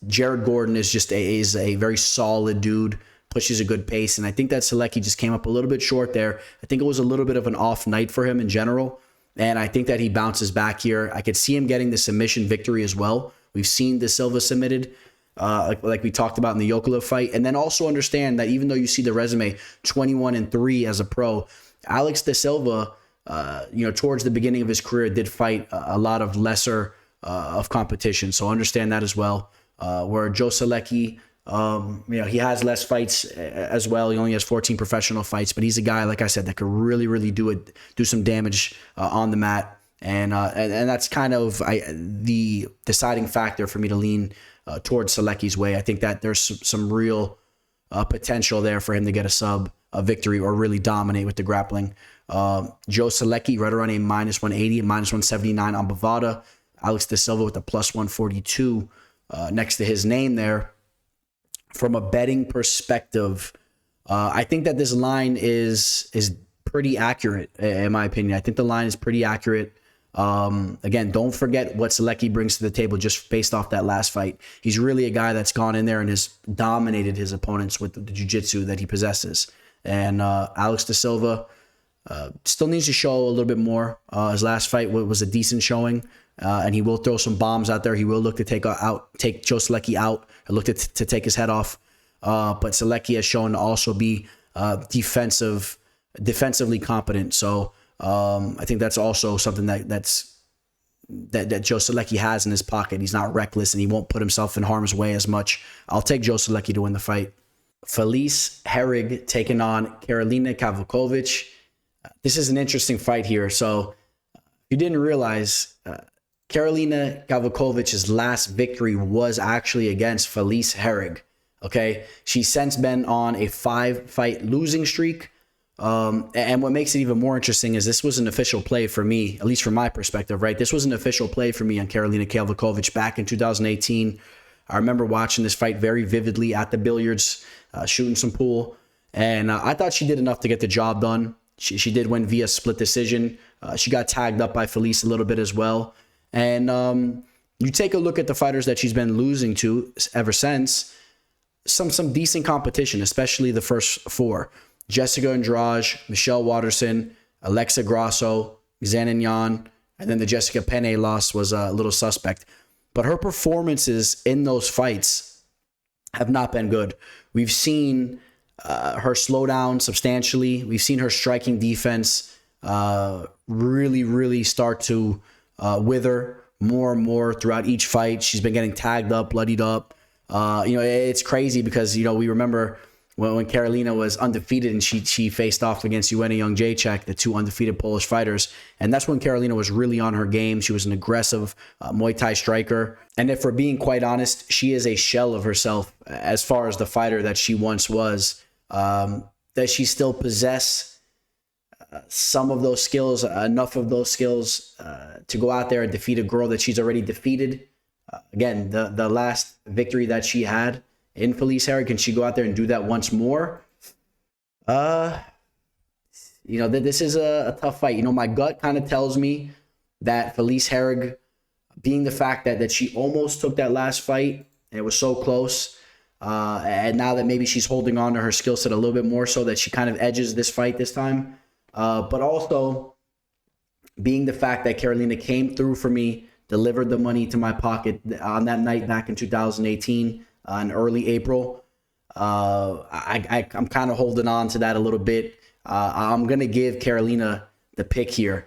Jared Gordon is just a very solid dude, pushes a good pace. And I think that Solecki just came up a little bit short there. I think it was a little bit of an off night for him in general. And I think that he bounces back here. I could see him getting the submission victory as well. We've seen da Silva submitted, like we talked about in the Yakovlev fight. And then also understand that even though you see the resume 21-3 as a pro, Alex da Silva, towards the beginning of his career did fight a lot of lesser of competition. So understand that as well. Where Joe Solecki, he has less fights as well. He only has 14 professional fights, but he's a guy, like I said, that could really, really do some damage on the mat. And that's kind of the deciding factor for me to lean towards Solecki's way. I think that there's some real potential there for him to get a victory or really dominate with the grappling. Joe Solecki right around a -180 and -179 on Bovada. Alex De Silva with a +142 next to his name there. From a betting perspective, I think that this line is pretty accurate, in my opinion. I think the line is pretty accurate. Again, don't forget what Solecki brings to the table just based off that last fight. He's really a guy that's gone in there and has dominated his opponents with the jiu-jitsu that he possesses. And Alex De Silva still needs to show a little bit more. His last fight was a decent showing, and he will throw some bombs out there. He will look to take Joe Solecki out, or look to take his head off. But Solecki has shown to also be defensively competent. So I think that's also something that Joe Solecki has in his pocket. He's not reckless, and he won't put himself in harm's way as much. I'll take Joe Solecki to win the fight. Felice Herrig taking on Karolina Kowalkiewicz. This is an interesting fight here. So if you didn't realize, Karolina Kowalkiewicz's last victory was actually against Felice Herrig. Okay, she's since been on a 5-fight losing streak. And what makes it even more interesting is this was an official play for me, at least from my perspective, right? This was an official play for me on Karolina Kowalkiewicz back in 2018. I remember watching this fight very vividly at the billiards, shooting some pool. And I thought she did enough to get the job done. She did win via split decision. She got tagged up by Felice a little bit as well. And you take a look at the fighters that she's been losing to ever since, some decent competition, especially the first 4. Jessica Andrade, Michelle Waterson, Alexa Grasso, Xanin Yan, and then the Jessica Penne loss was a little suspect. But her performances in those fights have not been good. We've seen her slow down substantially. We've seen her striking defense really start to wither more and more throughout each fight. She's been getting tagged up, bloodied up. It's crazy because, we remember when Karolina was undefeated and she faced off against Joanna Jędrzejczyk, the 2 undefeated Polish fighters. And that's when Karolina was really on her game. She was an aggressive Muay Thai striker. And if we're being quite honest, she is a shell of herself as far as the fighter that she once was. Does she still possess some of those skills, enough of those skills to go out there and defeat a girl that she's already defeated? Again, the last victory that she had in Felice Herrig, can she go out there and do that once more? This is a tough fight. My gut kind of tells me that Felice Herrig, being the fact that she almost took that last fight and it was so close, and now that maybe she's holding on to her skill set a little bit more so that she kind of edges this fight this time. But also being the fact that Karolina came through for me, delivered the money to my pocket on that night back in 2018 in early April. I'm kind of holding on to that a little bit. I'm going to give Karolina the pick here.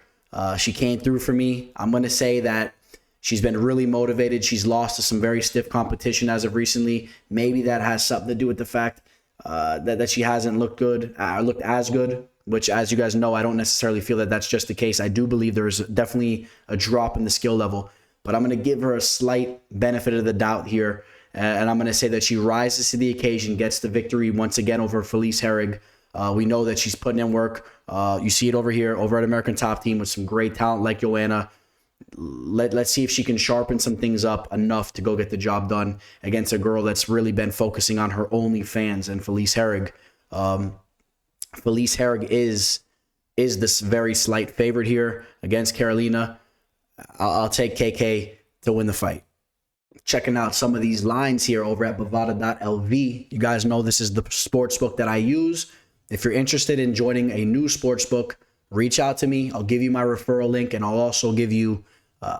She came through for me. I'm going to say that she's been really motivated. She's lost to some very stiff competition as of recently. Maybe that has something to do with the fact that she hasn't looked as good, which, as you guys know, I don't necessarily feel that that's just the case. I do believe there is definitely a drop in the skill level, but I'm going to give her a slight benefit of the doubt here. And I'm going to say that she rises to the occasion, gets the victory once again over Felice Herrig. We know that she's putting in work. You see it over here, over at American Top Team with some great talent like Joanna. Let's see if she can sharpen some things up enough to go get the job done against a girl that's really been focusing on her OnlyFans and Felice Herrig. Felice Herrig is this very slight favorite here against Karolina. I'll take KK to win the fight. Checking out some of these lines here over at bovada.lv. You guys know this is the sportsbook that I use. If you're interested in joining a new sportsbook, reach out to me. I'll give you my referral link, and I'll also give you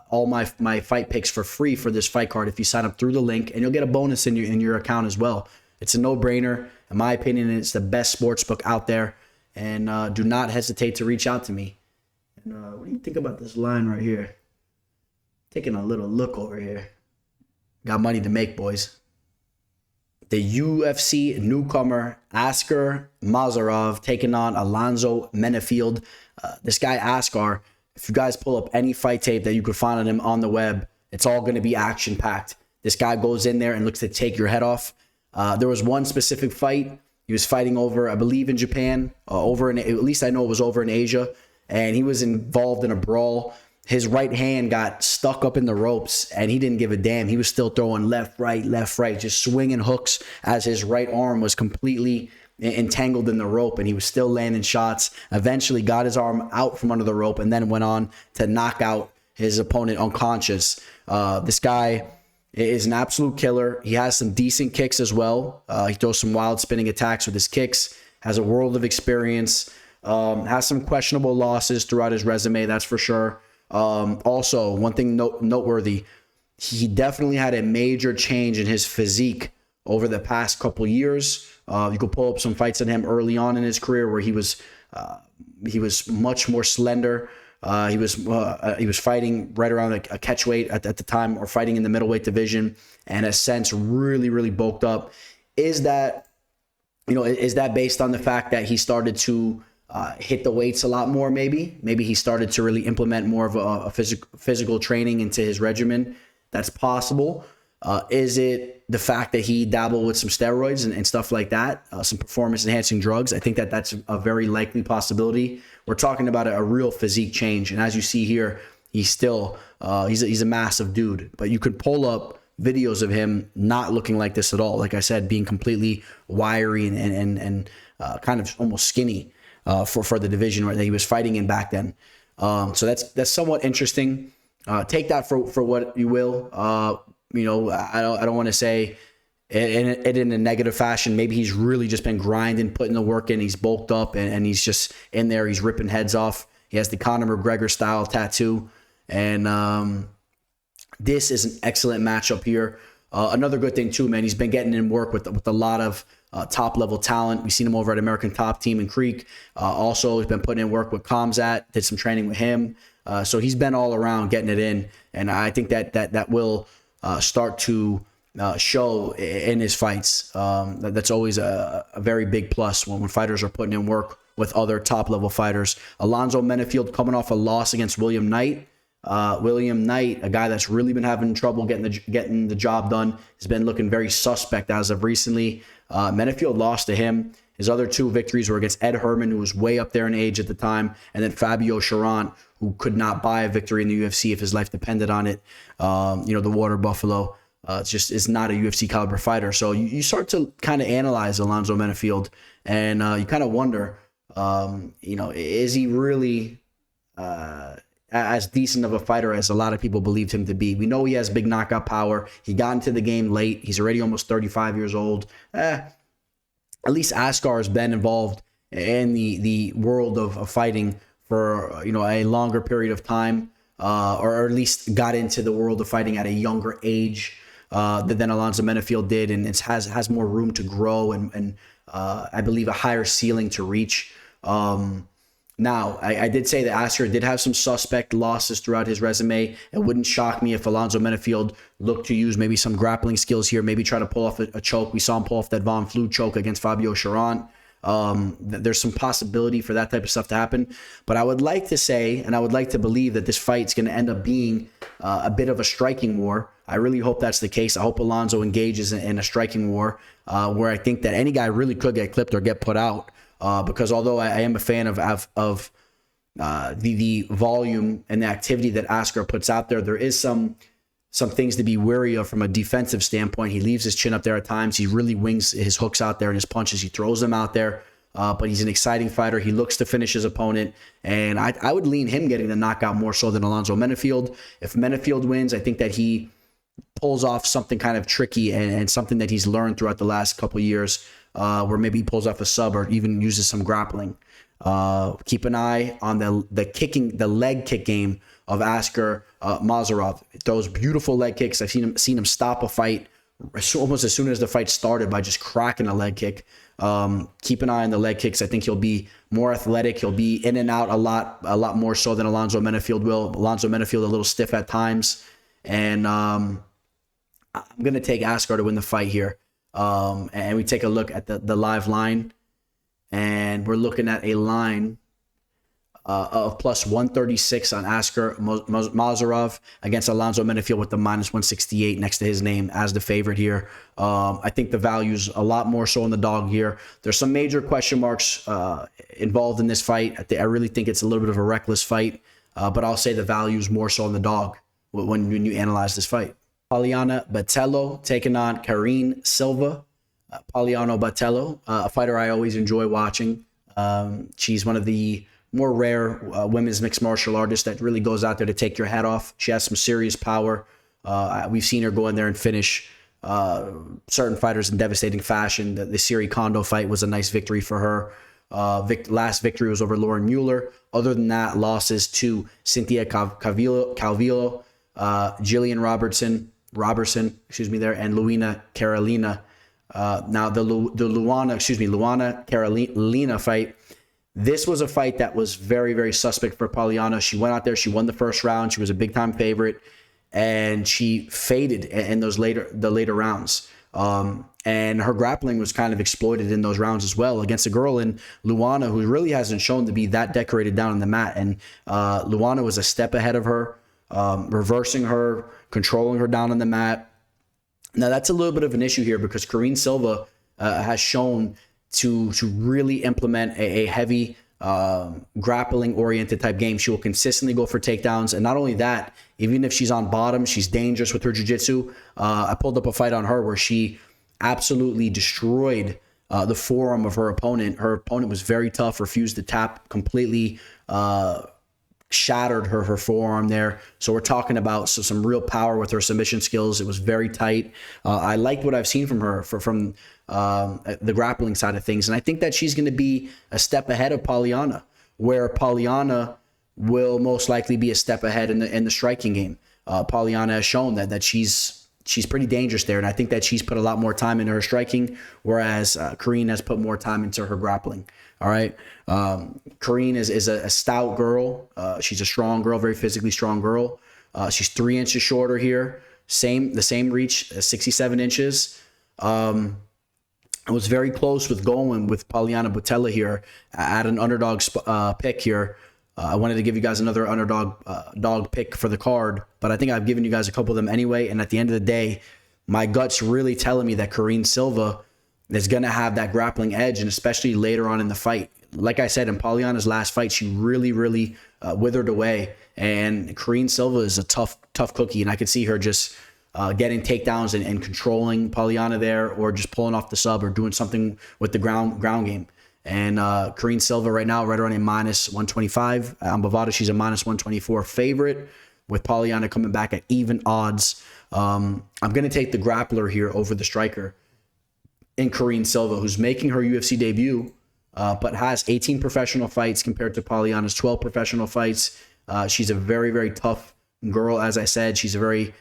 all my fight picks for free for this fight card if you sign up through the link, and you'll get a bonus in your account as well. It's a no-brainer. In my opinion, it's the best sportsbook out there, and do not hesitate to reach out to me. And what do you think about this line right here? Taking a little look over here. Got money to make, boys. The UFC newcomer Askar Mazarov taking on Alonzo Menefield. This guy Askar, if you guys pull up any fight tape that you could find on him on the web, it's all going to be action-packed. This guy goes in there and looks to take your head off. There was one specific fight he was fighting over, I believe in Japan, at least I know it was over in Asia, and he was involved in a brawl. His right hand got stuck up in the ropes, and he didn't give a damn. He was still throwing left, right, just swinging hooks as his right arm was completely entangled in the rope, and he was still landing shots. Eventually got his arm out from under the rope and then went on to knock out his opponent unconscious. This guy is an absolute killer. He has some decent kicks as well. He throws some wild spinning attacks with his kicks, has a world of experience, has some questionable losses throughout his resume, that's for sure. Also, one thing noteworthy, he definitely had a major change in his physique over the past couple years. You could pull up some fights on him early on in his career where he was much more slender. He was fighting right around a catch weight at the time, or fighting in the middleweight division, and has since really bulked up. Is that based on the fact that he started to hit the weights a lot more? Maybe he started to really implement more of a physical training into his regimen. That's possible. Is it the fact that he dabbled with some steroids and stuff like that, some performance enhancing drugs? I think that's a very likely possibility. We're talking about a real physique change, and as you see here, he's still he's a massive dude. But you could pull up videos of him not looking like this at all. Like I said, being completely wiry and kind of almost skinny for the division that he was fighting in back then. So that's somewhat interesting. Take that for what you will. I don't want to say it in a negative fashion. Maybe he's really just been grinding, putting the work in. He's bulked up and he's just in there. He's ripping heads off. He has the Conor McGregor style tattoo. And this is an excellent matchup here. Another good thing too, man, he's been getting in work with a lot of top level talent. We've seen him over at American Top Team in Creek. Also, he's been putting in work with Comzat, did some training with him. So he's been all around getting it in. And I think that will start to show in his fights. That's always a very big plus when fighters are putting in work with other top level fighters. Alonzo Menafield coming off a loss against William Knight. William Knight, a guy that's really been having trouble getting the job done, has been looking very suspect as of recently. Menafield lost to him. His other two victories were against Ed Herman, who was way up there in age at the time, and then Fabio Charant, who could not buy a victory in the UFC if his life depended on it. The Water Buffalo is not a UFC caliber fighter. So you start to kind of analyze Alonzo Menafield, and you kind of wonder, is he really as decent of a fighter as a lot of people believed him to be? We know he has big knockout power. He got into the game late. He's already almost 35 years old. At least Askar has been involved in the world of fighting for a longer period of time, or at least got into the world of fighting at a younger age than Alonzo Menafield did, and it has more room to grow and I believe a higher ceiling to reach. Now, I did say that Askar did have some suspect losses throughout his resume. It wouldn't shock me if Alonzo Menafield looked to use maybe some grappling skills here, maybe try to pull off a choke. We saw him pull off that Von Flue choke against Fabio Charant. There's some possibility for that type of stuff to happen. But I would like to say, and I would like to believe, that this fight's going to end up being a bit of a striking war. I really hope that's the case. I hope Alonzo engages in a striking war where I think that any guy really could get clipped or get put out. Because although I am a fan of the volume and the activity that Askar puts out there, there is some things to be wary of from a defensive standpoint. He leaves his chin up there at times. He really wings his hooks out there and his punches. He throws them out there. But he's an exciting fighter. He looks to finish his opponent. And I would lean him getting the knockout more so than Alonzo Menafield. If Menafield wins, I think that he pulls off something kind of tricky and something that he's learned throughout the last couple of years, where maybe he pulls off a sub or even uses some grappling. Keep an eye on the leg kick game of Askar Mozharov. Those beautiful leg kicks. I've seen him stop a fight almost as soon as the fight started by just cracking a leg kick. Keep an eye on the leg kicks. I think he'll be more athletic. He'll be in and out a lot more so than Alonzo Menafield will. Alonzo Menafield a little stiff at times. And I'm going to take Askar to win the fight here. And we take a look at the live line, and we're looking at a line of plus 136 on Askar Mazarov against Alonzo Menafield with the minus 168 next to his name as the favorite here. I think the value's a lot more so on the dog here. There's some major question marks involved in this fight. I really think it's a little bit of a reckless fight, but I'll say the value's more so on the dog when you analyze this fight. Poliana Botelho taking on Karine Silva. Poliana Botelho, a fighter I always enjoy watching. She's one of the more rare women's mixed martial artists that really goes out there to take your head off. She has some serious power. We've seen her go in there and finish certain fighters in devastating fashion. The Siri Kondo fight was a nice victory for her. Last victory was over Lauren Mueller. Other than that, losses to Cynthia Calvillo, Jillian Robertson, and Luana Karolina. Now the Luana Karolina fight. This was a fight that was very, very suspect for Poliana. She went out there, she won the first round, she was a big time favorite, and she faded in the later rounds. And her grappling was kind of exploited in those rounds as well against a girl in Luana who really hasn't shown to be that decorated down on the mat. And Luana was a step ahead of her, reversing her, controlling her down on the mat. Now that's a little bit of an issue here because Karine Silva has shown to really implement a heavy grappling oriented type game. She will consistently go for takedowns, and not only that, even if she's on bottom, she's dangerous with her jiu-jitsu. I pulled up a fight on her where she absolutely destroyed the forearm of her opponent. Her opponent was very tough, refused to tap, completely shattered her forearm there. So we're talking about some real power with her submission skills. It was very tight. I liked what I've seen from her from the grappling side of things. And I think that she's going to be a step ahead of Poliana, where Poliana will most likely be a step ahead in the striking game. Poliana has shown that she's pretty dangerous there. And I think that she's put a lot more time into her striking, whereas Karine has put more time into her grappling. All right. Karine is a stout girl. She's a strong girl, very physically strong girl. She's 3 inches shorter here. The same reach, 67 inches. I was very close with going with Poliana Botelho here at an underdog pick here. I wanted to give you guys another underdog dog pick for the card, but I think I've given you guys a couple of them anyway. And at the end of the day, my gut's really telling me that Karine Silva is going to have that grappling edge, and especially later on in the fight. Like I said, in Poliana's last fight, she really withered away, and Karine Silva is a tough cookie, and I could see her just getting takedowns and controlling Poliana there, or just pulling off the sub or doing something with the ground game. And Karine Silva right now, right around a minus 125. On Bovada, she's a minus 124 favorite, with Poliana coming back at even odds. I'm going to take the grappler here over the striker in Karine Silva, who's making her UFC debut, but has 18 professional fights compared to Poliana's 12 professional fights. She's a very tough girl, as I said. She's a very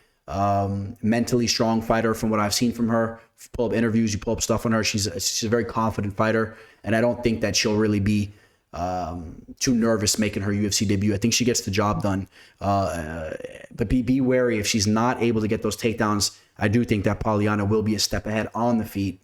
mentally strong fighter from what I've seen from her. If you pull up interviews, you pull up stuff on her. She's a very confident fighter, and I don't think that she'll really be too nervous making her UFC debut. I think she gets the job done. But be wary if she's not able to get those takedowns. I do think that Poliana will be a step ahead on the feet.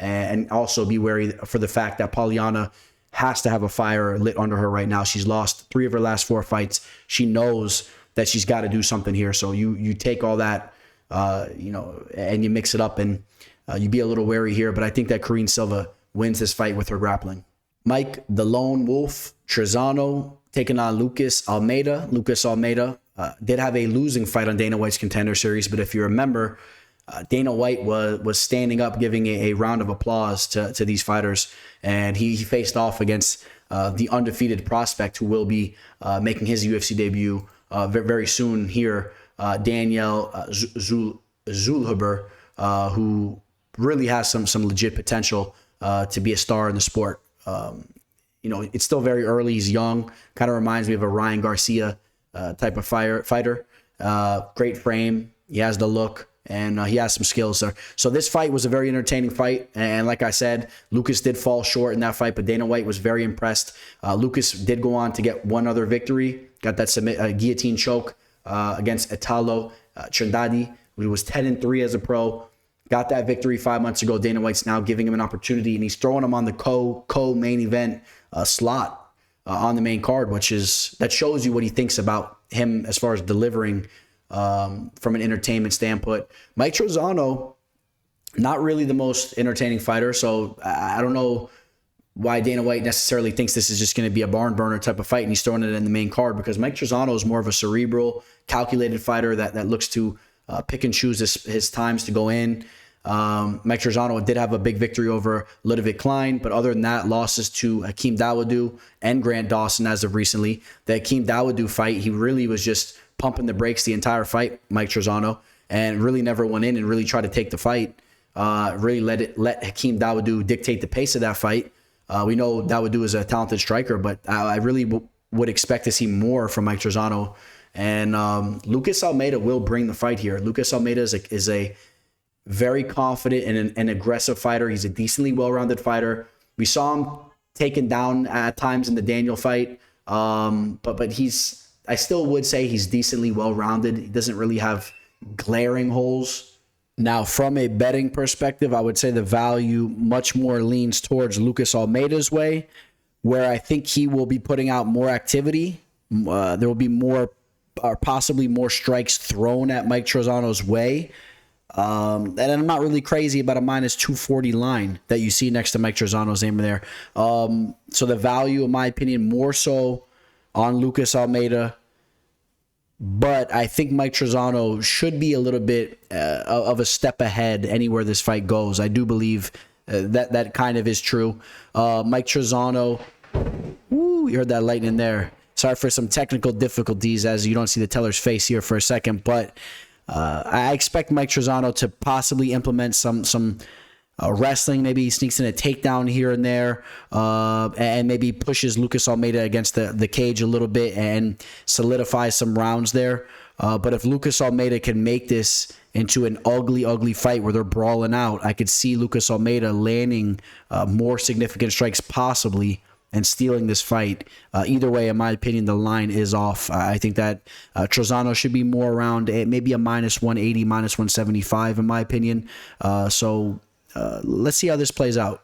And also be wary for the fact that Poliana has to have a fire lit under her right now. She's lost 3 of her last 4 fights. She knows that she's got to do something here. So you take all that, and you mix it up, and you be a little wary here. But I think that Karine Silva wins this fight with her grappling. Mike the Lone Wolf Trezano taking on Lucas Almeida. Lucas Almeida did have a losing fight on Dana White's Contender Series, but if you remember, Dana White was standing up, giving a round of applause to these fighters, and he faced off against the undefeated prospect who will be making his UFC debut very soon here, Daniel Zulaber, who really has some legit potential to be a star in the sport. It's still very early. He's young. Kind of reminds me of a Ryan Garcia type of fighter. Great frame. He has the look. And he has some skills there. So this fight was a very entertaining fight. And like I said, Lucas did fall short in that fight, but Dana White was very impressed. Lucas did go on to get one other victory. Got that guillotine choke against Italo Trindade, who was 10-3 as a pro. Got that victory 5 months ago. Dana White's now giving him an opportunity, and he's throwing him on the co-main event slot on the main card, that shows you what he thinks about him as far as delivering from an entertainment standpoint. Mike Trizano, not really the most entertaining fighter, so I don't know why Dana White necessarily thinks this is just going to be a barn burner type of fight and he's throwing it in the main card, because Mike Trizano is more of a cerebral, calculated fighter that looks to pick and choose his times to go in. Mike Trizano did have a big victory over Ludwig Klein, but other than that, losses to Hakeem Dawodu and Grant Dawson as of recently. The Hakeem Dawodu fight, he really was just pumping the brakes the entire fight, Mike Trizano, and really never went in and really tried to take the fight. Really let Hakeem Dawodu dictate the pace of that fight. We know Dawodu is a talented striker, but I really would expect to see more from Mike Trizano. And Lucas Almeida will bring the fight here. Lucas Almeida is a very confident and an aggressive fighter. He's a decently well-rounded fighter. We saw him taken down at times in the Daniel fight, but I still would say he's decently well-rounded. He doesn't really have glaring holes. Now, from a betting perspective, I would say the value much more leans towards Lucas Almeida's way, where I think he will be putting out more activity. There will be more, or possibly more, strikes thrown at Mike Trizano's way. And I'm not really crazy about a minus 240 line that you see next to Mike Trizano's name there. So the value, in my opinion, more so on Lucas Almeida. But I think Mike Trizano should be a little bit of a step ahead anywhere this fight goes. I do believe that kind of is true. Mike Trizano, you heard that lightning there. Sorry for some technical difficulties as you don't see the teller's face here for a second. But I expect Mike Trizano to possibly implement some wrestling. Maybe he sneaks in a takedown here and there, and maybe pushes Lucas Almeida against the cage a little bit and solidifies some rounds there. But if Lucas Almeida can make this into an ugly fight where they're brawling out, I could see Lucas Almeida landing more significant strikes possibly and stealing this fight. Either way, in my opinion, the line is off. I think that Trizano should be more around maybe a minus 180, minus 175 in my opinion. So let's see how this plays out.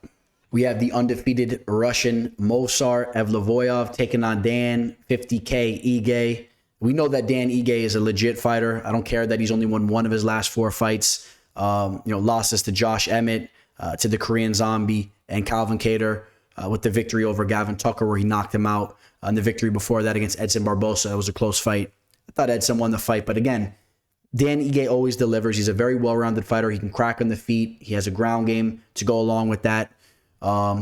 We have the undefeated Russian Movsar Evloev taking on Dan 50K Ige. We know that Dan Ige is a legit fighter. I don't care that he's only won one of his last 4 fights. Losses to Josh Emmett, to the Korean Zombie, and Calvin Kattar, with the victory over Gavin Tucker where he knocked him out. And the victory before that against Edson Barbosa, it was a close fight. I thought Edson won the fight, but again, Dan Ige always delivers. He's a very well-rounded fighter. He can crack on the feet. He has a ground game to go along with that.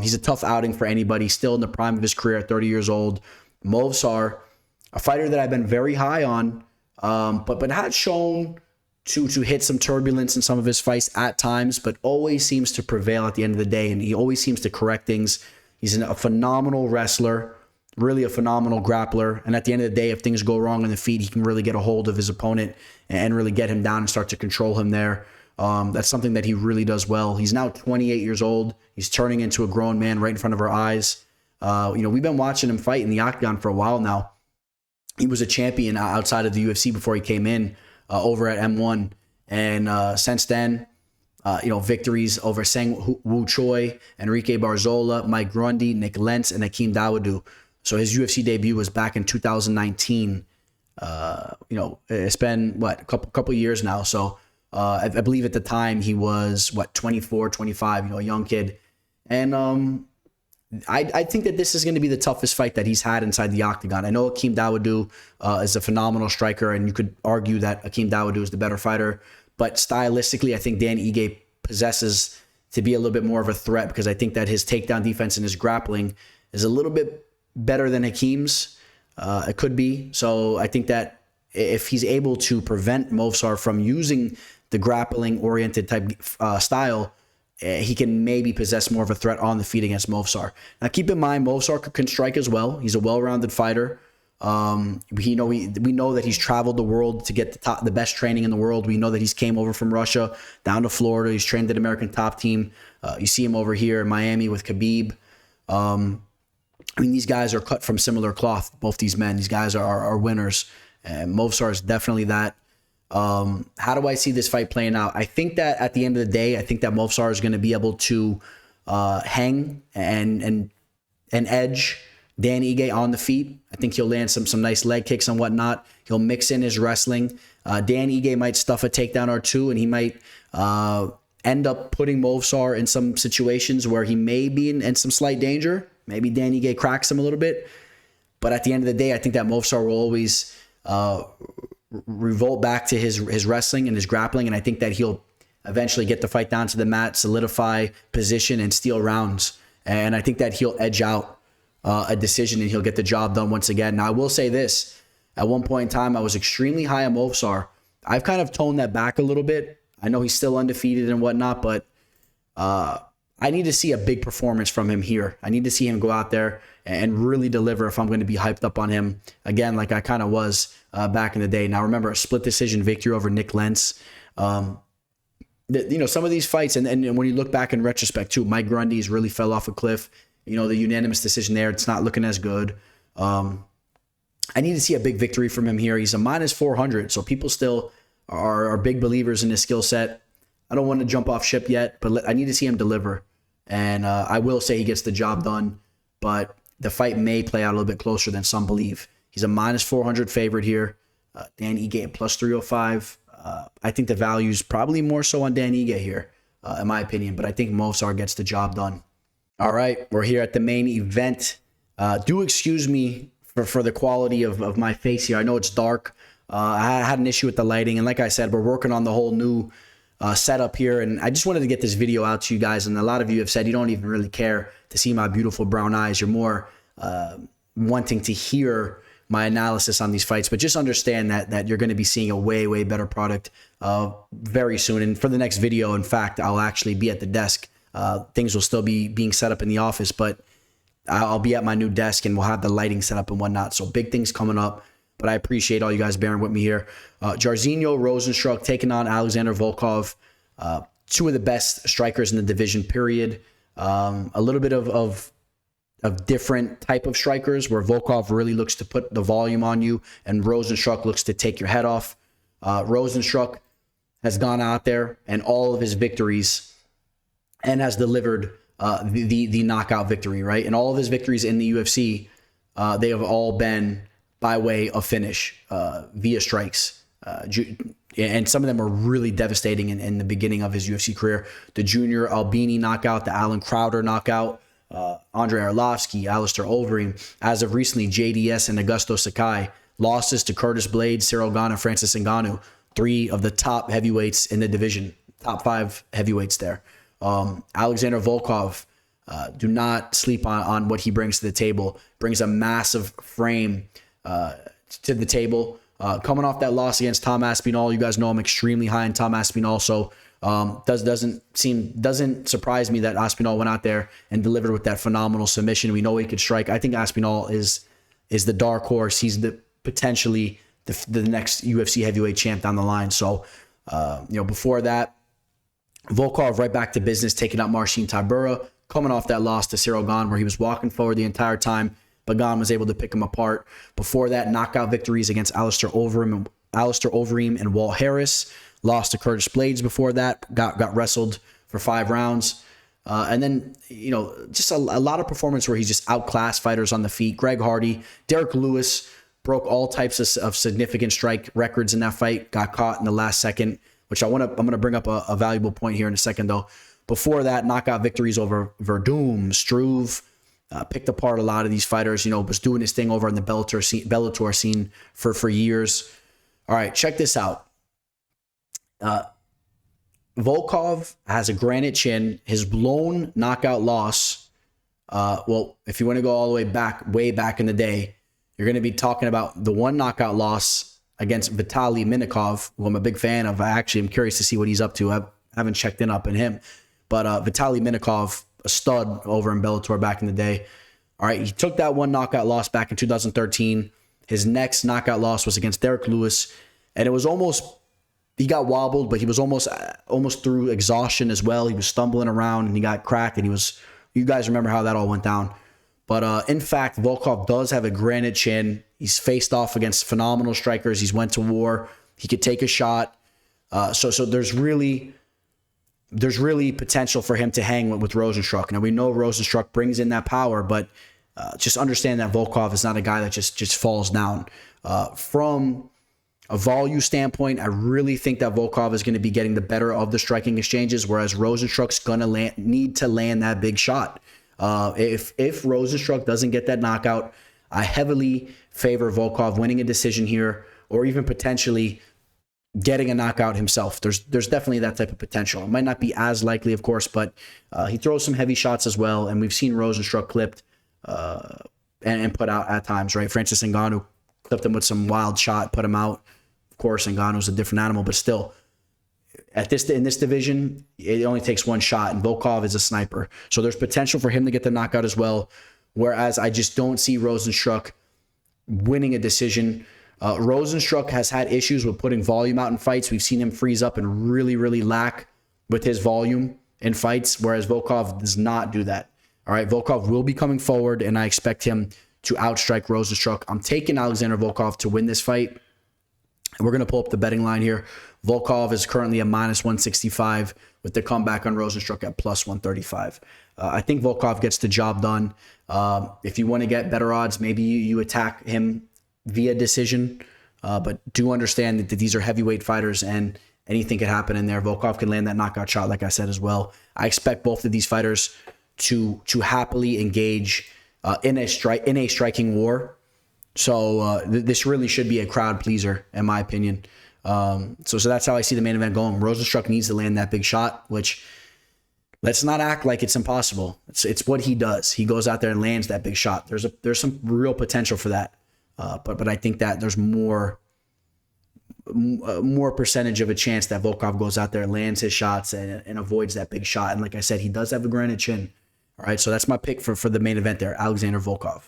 He's a tough outing for anybody. Still in the prime of his career at 30 years old. Movsar, a fighter that I've been very high on, but had shown to hit some turbulence in some of his fights at times, but always seems to prevail at the end of the day, and he always seems to correct things. He's a phenomenal wrestler, really a phenomenal grappler, and at the end of the day, if things go wrong on the feet, he can really get a hold of his opponent and really get him down and start to control him there. That's something that he really does well. He's now 28 years old. He's turning into a grown man right in front of our eyes. We've been watching him fight in the octagon for a while now. He was a champion outside of the UFC before he came in over at M1. And since then, victories over Sang Woo Choi, Enrique Barzola, Mike Grundy, Nick Lentz, and Hakeem Dawodu. So his UFC debut was back in 2019. It's been, a couple years now. So I believe at the time he was, 24, 25, a young kid. And I think that this is going to be the toughest fight that he's had inside the octagon. I know Hakeem Dawodu is a phenomenal striker, and you could argue that Hakeem Dawodu is the better fighter. But stylistically, I think Dan Ige possesses to be a little bit more of a threat, because I think that his takedown defense and his grappling is a little bit better than Hakeem's. It could be. So I think that if he's able to prevent Movsar from using the grappling-oriented type style, he can maybe possess more of a threat on the feet against Movsar. Now, keep in mind, Movsar can strike as well. He's a well-rounded fighter. We know that he's traveled the world to get the best training in the world. We know that he's came over from Russia down to Florida. He's trained at American Top Team. You see him over here in Miami with Khabib. These guys are cut from similar cloth. Both these men, these guys are winners. And Movsar is definitely that. How do I see this fight playing out? I think that at the end of the day, I think that Movsar is going to be able to hang and edge Dan Ige on the feet. I think he'll land some nice leg kicks and whatnot. He'll mix in his wrestling. Dan Ige might stuff a takedown or two, and he might end up putting Movsar in some situations where he may be in some slight danger. Maybe Dan Ige cracks him a little bit. But at the end of the day, I think that Movsar will always revolt back to his wrestling and his grappling, and I think that he'll eventually get the fight down to the mat, solidify position, and steal rounds. And I think that he'll edge out a decision and he'll get the job done once again. Now, I will say this. At one point in time, I was extremely high on Movsar. I've kind of toned that back a little bit. I know he's still undefeated and whatnot, but I need to see a big performance from him here. I need to see him go out there and really deliver if I'm going to be hyped up on him again, like I kind of was back in the day. Now, remember, a split decision victory over Nick Lentz. Some of these fights, and when you look back in retrospect too, Mike Grundy's really fell off a cliff. The unanimous decision there, it's not looking as good. I need to see a big victory from him here. He's a minus 400, so people still are big believers in his skill set. I don't want to jump off ship yet, but I need to see him deliver. And I will say he gets the job done, but the fight may play out a little bit closer than some believe. He's a minus 400 favorite here. Dan Ige at plus 305. I think the value is probably more so on Dan Ige here, in my opinion, but I think Movsar gets the job done. All right, we're here at the main event. Do excuse me for the quality of my face here. I know it's dark. I had an issue with the lighting, and like I said, we're working on the whole new setup here, and I just wanted to get this video out to you guys, and a lot of you have said you don't even really care to see my beautiful brown eyes. You're more wanting to hear my analysis on these fights, but just understand that you're going to be seeing a way better product very soon. And for the next video, in fact, I'll actually be at the desk. Things will still be being set up in the office, but I'll be at my new desk and we'll have the lighting set up and whatnot. So big things coming up, but I appreciate all you guys bearing with me here. Jairzinho, Rozenstruik taking on Alexander Volkov. Two of the best strikers in the division, period. A little bit of different type of strikers where Volkov really looks to put the volume on you and Rozenstruik looks to take your head off. Rozenstruik has gone out there and all of his victories and has delivered the knockout victory, right? And all of his victories in the UFC, they have all been by way of finish via strikes. And some of them are really devastating in the beginning of his UFC career. The Junior Albini knockout, the Alan Crowder knockout, Andrei Arlovsky, Alistair Overeem. As of recently, JDS and Augusto Sakai. Losses to Curtis Blades, Cyril Gane, and Francis Ngannou. Three of the top heavyweights in the division. Top 5 heavyweights there. Alexander Volkov, do not sleep on what he brings to the table. Brings a massive frame to the table. Coming off that loss against Tom Aspinall, you guys know I'm extremely high on Tom Aspinall, so doesn't surprise me that Aspinall went out there and delivered with that phenomenal submission. We know he could strike. I think Aspinall is the dark horse. He's potentially the next UFC heavyweight champ down the line. So before that, Volkov right back to business, taking out Marcin Tybura, coming off that loss to Cyril Gane where he was walking forward the entire time, but Gane was able to pick him apart. Before that, knockout victories against Alistair Overeem and Walt Harris. Lost to Curtis Blades before that, got wrestled for 5 rounds. And then, just a lot of performance where he's just outclassed fighters on the feet. Greg Hardy, Derek Lewis broke all types of significant strike records in that fight, got caught in the last second, which I'm going to bring up a valuable point here in a second, though. Before that, knockout victories over Verdum, Struve, picked apart a lot of these fighters, was doing his thing over in the Bellator scene for years. All right, check this out. Volkov has a granite chin. His blown knockout loss, if you want to go all the way back in the day, you're going to be talking about the one knockout loss against Vitaly Minakov, who I'm a big fan of. I actually am curious to see what he's up to. I haven't checked in up in him. But Vitaly Minakov, a stud over in Bellator back in the day. All right, he took that one knockout loss back in 2013. His next knockout loss was against Derek Lewis, and it was he got wobbled, but he was almost through exhaustion as well. He was stumbling around and he got cracked, and you guys remember how that all went down. But in fact, Volkov does have a granite chin. He's faced off against phenomenal strikers. He's went to war. He could take a shot. So there's really potential for him to hang with Rozenstruik. Now, we know Rozenstruik brings in that power, but just understand that Volkov is not a guy that just falls down. From a volume standpoint, I really think that Volkov is going to be getting the better of the striking exchanges, whereas Rozenstruik's going to need to land that big shot. If Rozenstruik doesn't get that knockout, I heavily favor Volkov winning a decision here, or even potentially getting a knockout himself. There's definitely that type of potential. It might not be as likely, of course, but he throws some heavy shots as well, and we've seen Rozenstruik clipped and put out at times, right? Francis Ngannou clipped him with some wild shot, put him out. Of course, Ngannou's a different animal, but still, in this division, it only takes one shot, and Volkov is a sniper. So there's potential for him to get the knockout as well, whereas I just don't see Rozenstruik winning a decision. Rozenstruik has had issues with putting volume out in fights. We've seen him freeze up and really, really lack with his volume in fights, whereas Volkov does not do that. All right, Volkov will be coming forward, and I expect him to outstrike Rozenstruik. I'm taking Alexander Volkov to win this fight. We're going to pull up the betting line here. Volkov is currently a -165 with the comeback on Rozenstruik at +135. I think Volkov gets the job done. If you want to get better odds, maybe you attack him via decision. But do understand that these are heavyweight fighters and anything could happen in there. Volkov can land that knockout shot, like I said as well. I expect both of these fighters to happily engage in a striking war. So this really should be a crowd pleaser, in my opinion. So that's how I see the main event going. Rozenstruik needs to land that big shot, which let's not act like it's impossible. It's what he does. He goes out there and lands that big shot. There's some real potential for that. But I think that there's more percentage of a chance that Volkov goes out there, lands his shots, and avoids that big shot. And like I said, he does have a granite chin. All right, so that's my pick for the main event there, Alexander Volkov.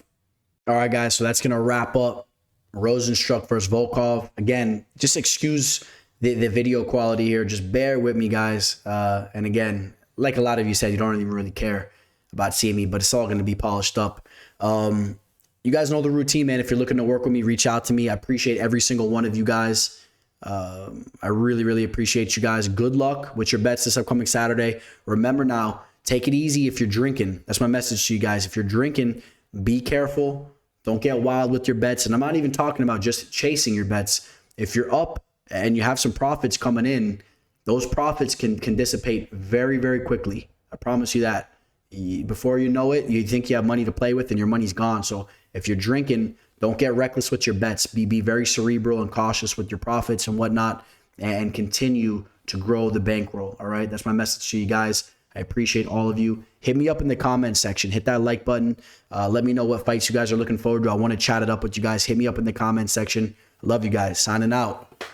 All right, guys, so that's going to wrap up Rozenstruik versus Volkov. Again, just excuse the video quality here. Just bear with me, guys. And again, like a lot of you said, you don't even really care about seeing me, but it's all going to be polished up. You guys know the routine, man. If you're looking to work with me, reach out to me. I appreciate every single one of you guys. I really, really appreciate you guys. Good luck with your bets this upcoming Saturday. Remember now, take it easy if you're drinking. That's my message to you guys. If you're drinking, be careful. Don't get wild with your bets. And I'm not even talking about just chasing your bets. If you're up and you have some profits coming in, those profits can dissipate very, very quickly. I promise you that. Before you know it, you think you have money to play with and your money's gone. So if you're drinking, don't get reckless with your bets. Be very cerebral and cautious with your profits and whatnot, and continue to grow the bankroll. All right, that's my message to you guys. I appreciate all of you. Hit me up in the comments section. Hit that like button. Let me know what fights you guys are looking forward to. I want to chat it up with you guys. Hit me up in the comments section. Love you guys. Signing out.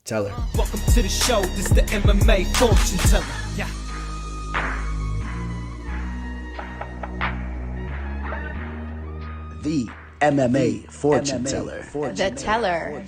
Teller.
Welcome to the show. This is the MMA fortune teller. Yeah.
The MMA fortune teller.
The teller.